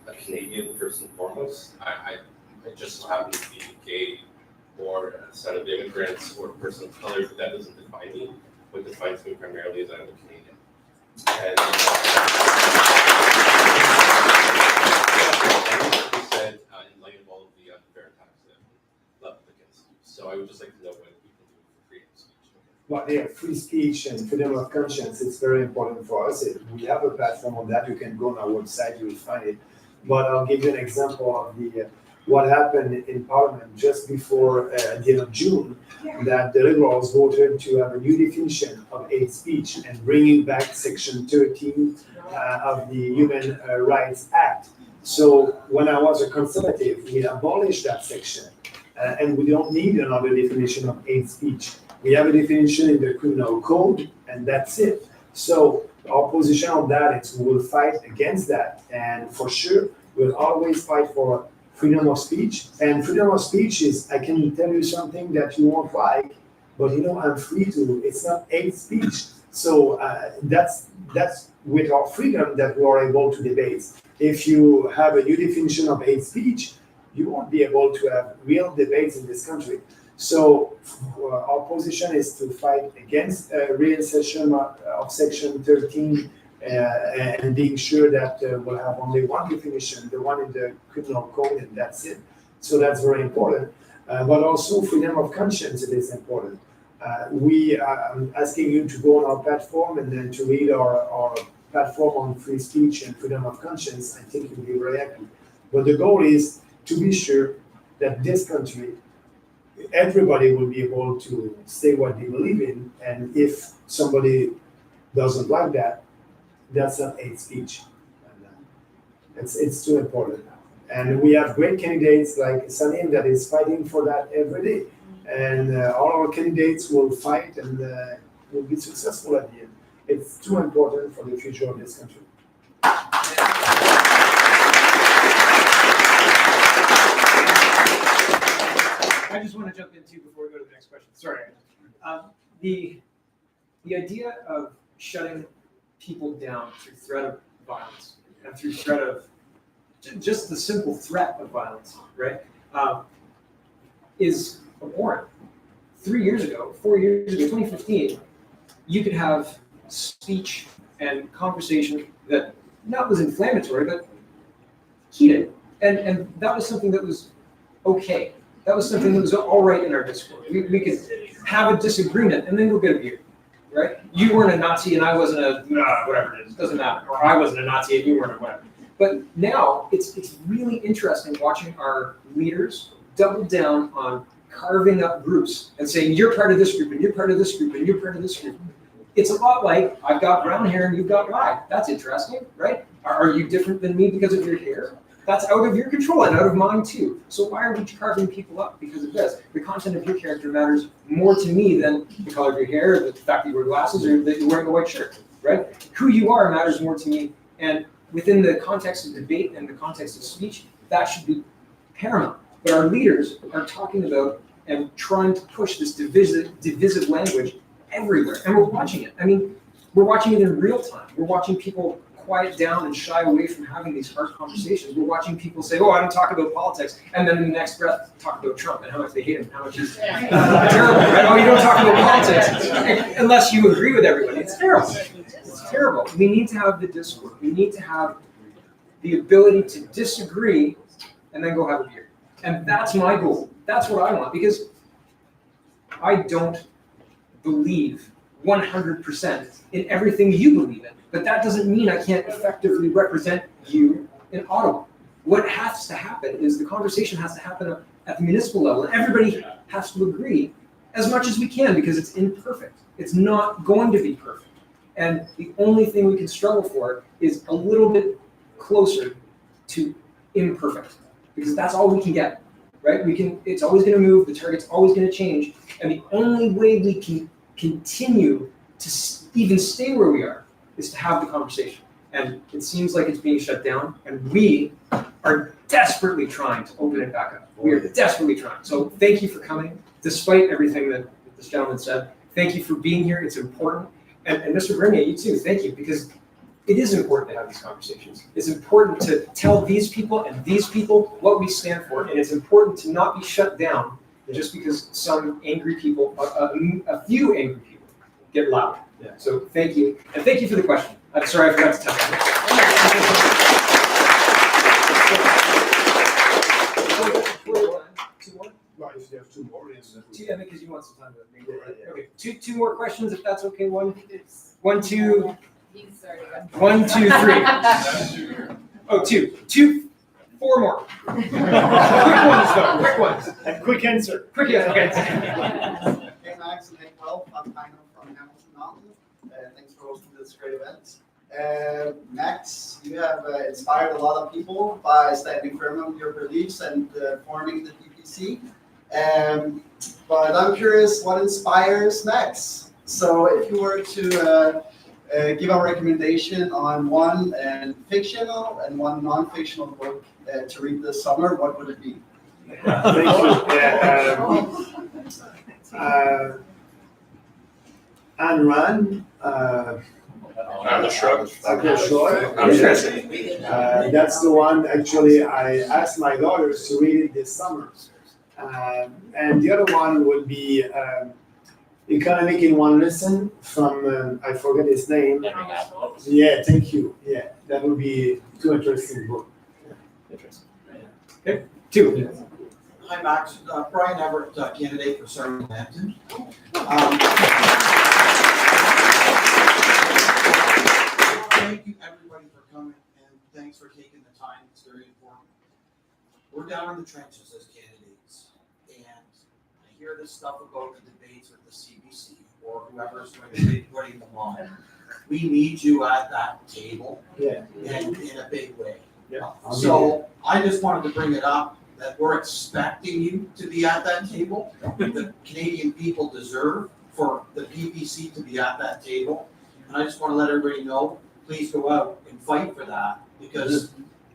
a Canadian first and foremost. I just so happen to be gay or a son of immigrants or a person of color, but that doesn't define me. What defines me primarily is I'm a Canadian. And like you said, in light of all of the unfair attacks that have been leveled against you. So I would just like to know what we can do for freedom of speech. Well, yeah, free speech and freedom of conscience, it's very important for us. We have a platform on that. You can go on our website, you will find it. But I'll give you an example of what happened in Parliament just before the end of June, that the Liberals voted to have a new definition of hate speech and bringing back Section 13 of the Human Rights Act. So when I was a conservative, we abolished that section, and we don't need another definition of hate speech. We have a definition in the criminal code, and that's it. So our position on that is we will fight against that, and for sure we'll always fight for freedom of speech. And freedom of speech is, I can tell you something that you won't like, but I'm free to. It's not hate speech. So that's with our freedom that we are able to debate. If you have a new definition of hate speech, you won't be able to have real debates in this country. So our position is to fight against reinsertion of Section 13 and being sure that we'll have only one definition, the one in the criminal code, and that's it. So that's very important. But also freedom of conscience, it is important. I'm asking you to go on our platform and then to read our platform on free speech and freedom of conscience. I think you'll be very happy. But the goal is to be sure that this country, everybody will be able to say what they believe in, and if somebody doesn't like that, that's not hate speech. And, it's too important. And we have great candidates like Salim that is fighting for that every day. And all our candidates will fight and will be successful at the end. It's too important for the future of this country. I just want to jump in too before we go to the next question. Sorry. The idea of shutting people down through threat of violence and through threat of just the simple threat of violence, right, is abhorrent. 3 years ago, 4 years ago, 2015, you could have speech and conversation that not was inflammatory, but heated. And that was something that was okay. That was something that was all right in our discourse. We could have a disagreement and then go get a beer, right? You weren't a Nazi and I wasn't a, whatever it is, doesn't matter. Or I wasn't a Nazi and you weren't a whatever. But now it's really interesting watching our leaders double down on carving up groups and saying, you're part of this group and you're part of this group and you're part of this group. It's a lot like, I've got brown hair and you've got black. That's interesting, right? Are you different than me because of your hair? That's out of your control and out of mine too. So why are we carving people up because of this? The content of your character matters more to me than the color of your hair, the fact that you wear glasses, or that you're wearing a white shirt, right? Who you are matters more to me. And within the context of debate and the context of speech, that should be paramount. But our leaders are talking about and trying to push this divisive language everywhere. And we're watching it. I mean, we're watching it in real time. We're watching people quiet down and shy away from having these hard conversations. We're watching people say, oh, I don't talk about politics, and then in the next breath talk about Trump and how much they hate him, how much he's terrible, right? Oh, you don't talk about politics unless you agree with everybody. It's terrible. It's terrible. We need to have the discourse. We need to have the ability to disagree and then go have a beer. And that's my goal. That's what I want, because I don't believe 100% in everything you believe in. But that doesn't mean I can't effectively represent you in Ottawa. What has to happen is the conversation has to happen at the municipal level, and everybody has to agree as much as we can, because it's imperfect. It's not going to be perfect. And the only thing we can struggle for is a little bit closer to imperfect, because that's all we can get, right? It's always going to move, the target's always going to change, and the only way we can continue to even stay where we are is to have the conversation. And it seems like it's being shut down, and we are desperately trying to open it back up. We are desperately trying. So thank you for coming, despite everything that this gentleman said. Thank you for being here. It's important. And Mr. Bernier, you too, thank you, because it is important to have these conversations. It's important to tell these people and these people what we stand for, and it's important to not be shut down just because some angry people, a few angry people, get loud. Yeah. So thank you, and thank you for the question. I'm sorry I forgot to touch on it. 2 more? Well, if you have 2 more, yes. Yeah, because you want some time to make it. Okay, two more questions, if that's okay. One, 2. 1, 2, 3. Oh, 2. 4 more. Quick ones, though. Quick ones. And quick answer. Quick answer. Okay. Hey, Max, and well, I'm kind of from Hamilton Mountain. Thanks for hosting this great event. Max, you have inspired a lot of people by standing firm on your beliefs and forming the PPC. But I'm curious, what inspires Max? So if you were to give our recommendation on one fictional and one non-fictional book to read this summer, what would it be? Thank you. Ayn Rand, I'm sure. That's the one, actually, I asked my daughters to read it this summer. And the other one would be Economic in One Lesson from, I forget his name. Yeah, thank you. Yeah, that would be two interesting books. Interesting. Okay, 2. Hi, Max. Brian Everett, candidate for Sargent. Thank you, everybody, for coming, and thanks for taking the time. It's very important. We're down in the trenches as candidates, and I hear this stuff about the debates with the CBC or whoever's going to be putting them on. We need you at that table, Yeah. and in a big way. Yeah. So I just wanted to bring it up that we're expecting you to be at that table. The Canadian people deserve for the PPC to be at that table. And I just want to let everybody know, please go out and fight for that, because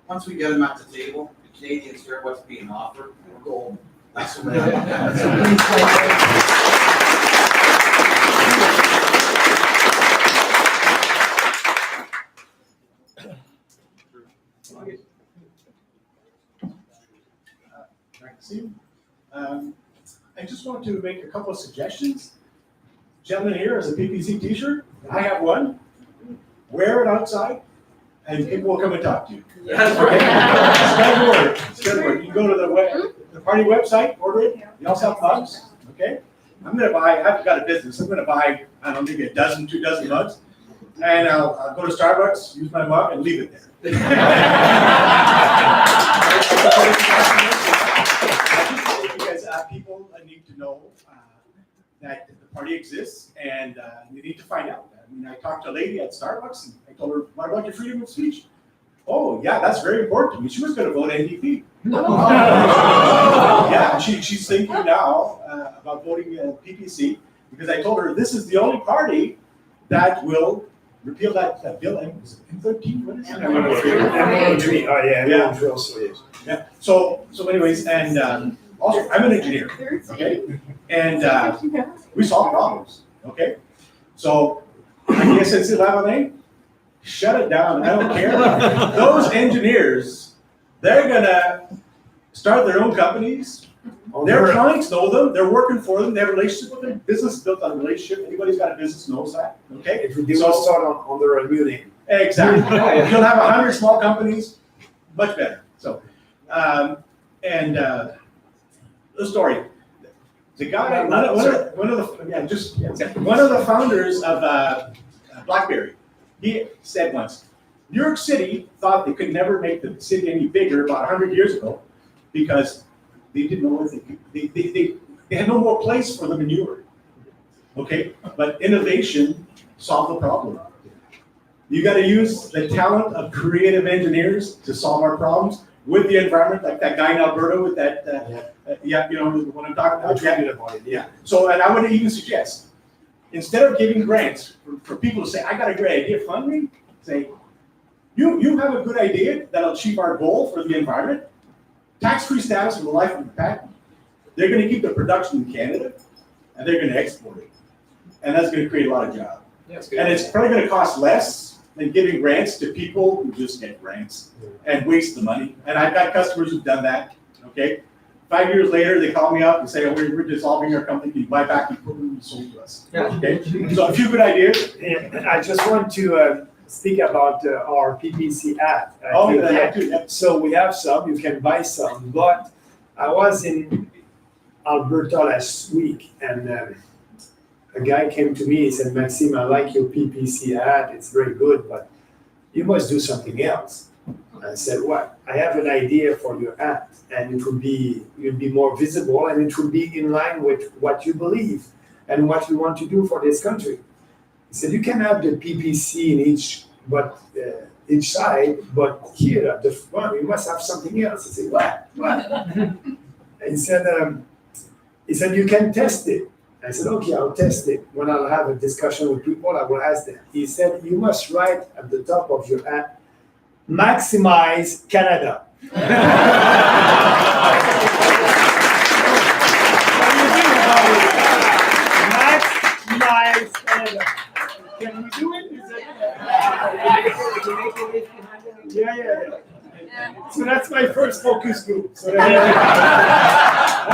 once we get them at the table, the Canadians hear what's being offered, we're golden. That's the way I look at it. So please fight. Maxime. I just want to make a couple of suggestions. Gentleman here has a PPC t-shirt. I have one. Wear it outside and people will come and talk to you. That's Okay? Spread the word. Spread the word. You go to the party website, order it. You also have mugs. Okay? I've got a business. I'm going to buy, I don't know, maybe 12, 2 dozen mugs. And I'll go to Starbucks, use my mug, and leave it there. Because people need to know that the party exists, and you need to find out. I mean, I talked to a lady at Starbucks, and I told her, what about your freedom of speech? Oh, yeah, that's very important to me. She was going to vote NDP. Yeah, she's thinking now about voting PPC, because I told her this is the only party that will repeal that bill. Was it M13? What is it? M13. Oh, yeah. Yeah. Also, yes. Yeah. So anyways, and also I'm an engineer. Okay. And we solve problems. Okay. So I guess it's 11A. Shut it down. I don't care. Those engineers, they're gonna start their own companies. Their clients know them. They're working for them. They have a relationship with them. Business is built on a relationship. Anybody's got a business knows that. Okay. They will start on their own name. Exactly. You'll have 100 small companies. Much better. So, the story. The guy, one of the founders of BlackBerry, he said once, New York City thought they could never make the city any bigger about 100 years ago because they didn't know what they had no more place for the manure. Okay, but innovation solved the problem. You got to use the talent of creative engineers to solve our problems with the environment, like that guy in Alberta with that. You know what I'm talking about. Yeah. So, and I would even suggest, instead of giving grants for people to say, I got a great idea, fund me, say, you have a good idea that'll achieve our goal for the environment, tax-free status for the life of the patent. They're going to keep the production in Canada, and they're going to export it. And that's going to create a lot of jobs. Yeah, and it's probably going to cost less than giving grants to people who just get grants and waste the money. And I've got customers who've done that, okay? 5 years later, they call me up and say, oh, we're dissolving our company. Can you buy back the equipment you sold to us? Yeah. Okay. So a few good ideas. And I just want to speak about our PPC ad. So we have some, you can buy some, but I was in Alberta last week, and a guy came to me, he said, Maxime, I like your PPC ad, it's very good, but you must do something else. I said, what? I have an idea for your ad, and it will be, you'll be more visible, and it will be in line with what you believe and what you want to do for this country. He said, you can have the PPC in each side, but here at the front, you must have something else. I said, what? He said, you can test it. I said, okay, I'll test it. When I'll have a discussion with people, I will ask them. He said, you must write at the top of your ad, maximize Canada. Maximize Canada. Can we do it? Is it? Yeah. So that's my first focus group. So One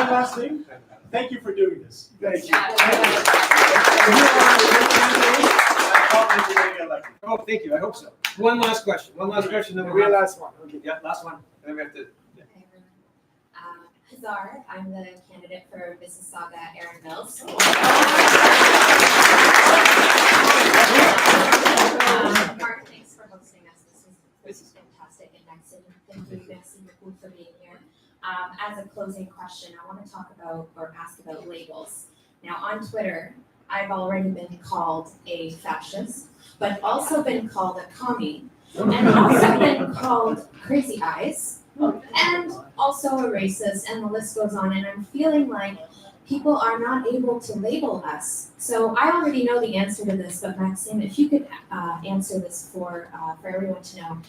last thing, thank you for doing this. thank you. Oh, thank you, I hope so. One last question, then The we'll real have, last one. Okay. yeah, last one, then we have to. Hazar, I'm the candidate for Mississauga Erin Mills. Mark, thanks for hosting us. This is fantastic. And Maxime, thank you, merci beaucoup for being here. As a closing question, I want to talk about or ask about labels. Now, on Twitter, I've already been called a fascist, but also been called a commie, and also been called crazy eyes, and also a racist, and the list goes on. And I'm feeling like people are not able to label us. So I already know the answer to this, but Maxime, if you could answer this for everyone to know,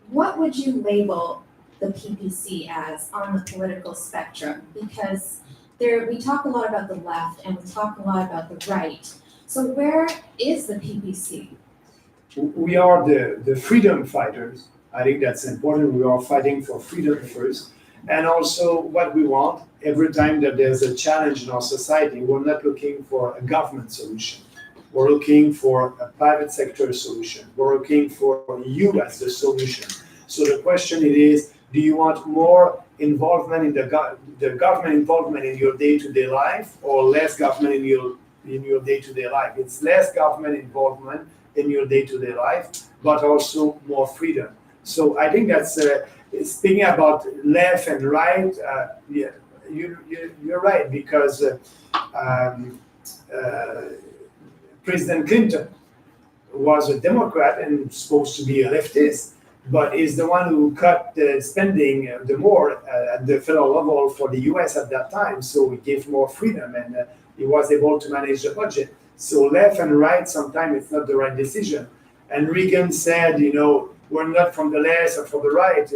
what would you label the PPC as on the political spectrum? Because we talk a lot about the left and we talk a lot about the right. So where is the PPC? We are the freedom fighters. I think that's important. We are fighting for freedom first. And also what we want, every time that there's a challenge in our society, we're not looking for a government solution. We're looking for a private sector solution. We're looking for you as the solution. So the question it is, do you want more involvement in the government involvement in your day-to-day life, or less government in your day-to-day life? It's less government involvement in your day-to-day life, but also more freedom. So I think that's speaking about left and right. Yeah, you're right, because President Clinton was a Democrat and supposed to be a leftist, but is the one who cut the spending the more at the federal level for the U.S. at that time. So it gave more freedom, and he was able to manage the budget. So left and right, sometimes it's not the right decision. And Reagan said, we're not from the left or from the right.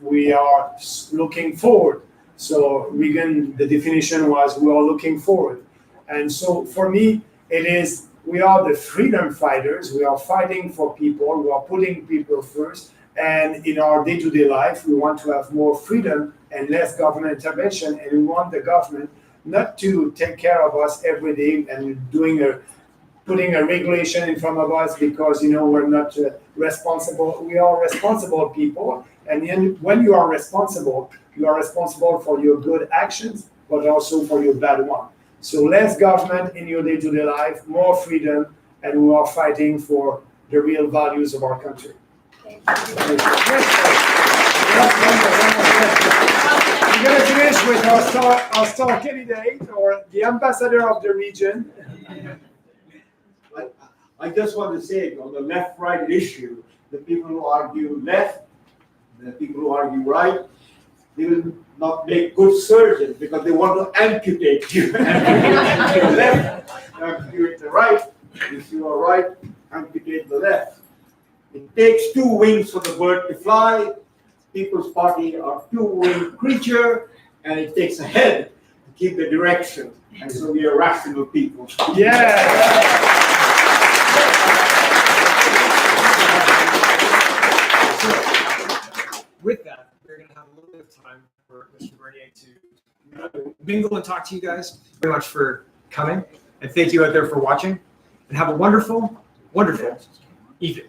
We are looking forward. So Reagan, the definition was we are looking forward. And so for me, it is, we are the freedom fighters. We are fighting for people. We are putting people first. And in our day-to-day life, we want to have more freedom and less government intervention. And we want the government not to take care of us every day and putting a regulation in front of us because, we're not responsible. We are responsible people. And when you are responsible for your good actions, but also for your bad one. So less government in your day-to-day life, more freedom, and we are fighting for the real values of our country. We're going to finish with our star candidate, or the ambassador of the region. I just want to say, on the left-right issue, the people who argue left, the people who argue right, they will not make good surgeons because they want to amputate you. Amputate your left, amputate the right. If you are right, amputate the left. It takes two wings for the bird to fly. People's Party are two-winged creature, and it takes a head to keep the direction. And so we are rational people. Yeah. With that, we're going to have a little bit of time for Mr. Bernier to mingle and talk to you guys. Very much for coming, and thank you out there for watching. And have a wonderful, wonderful evening.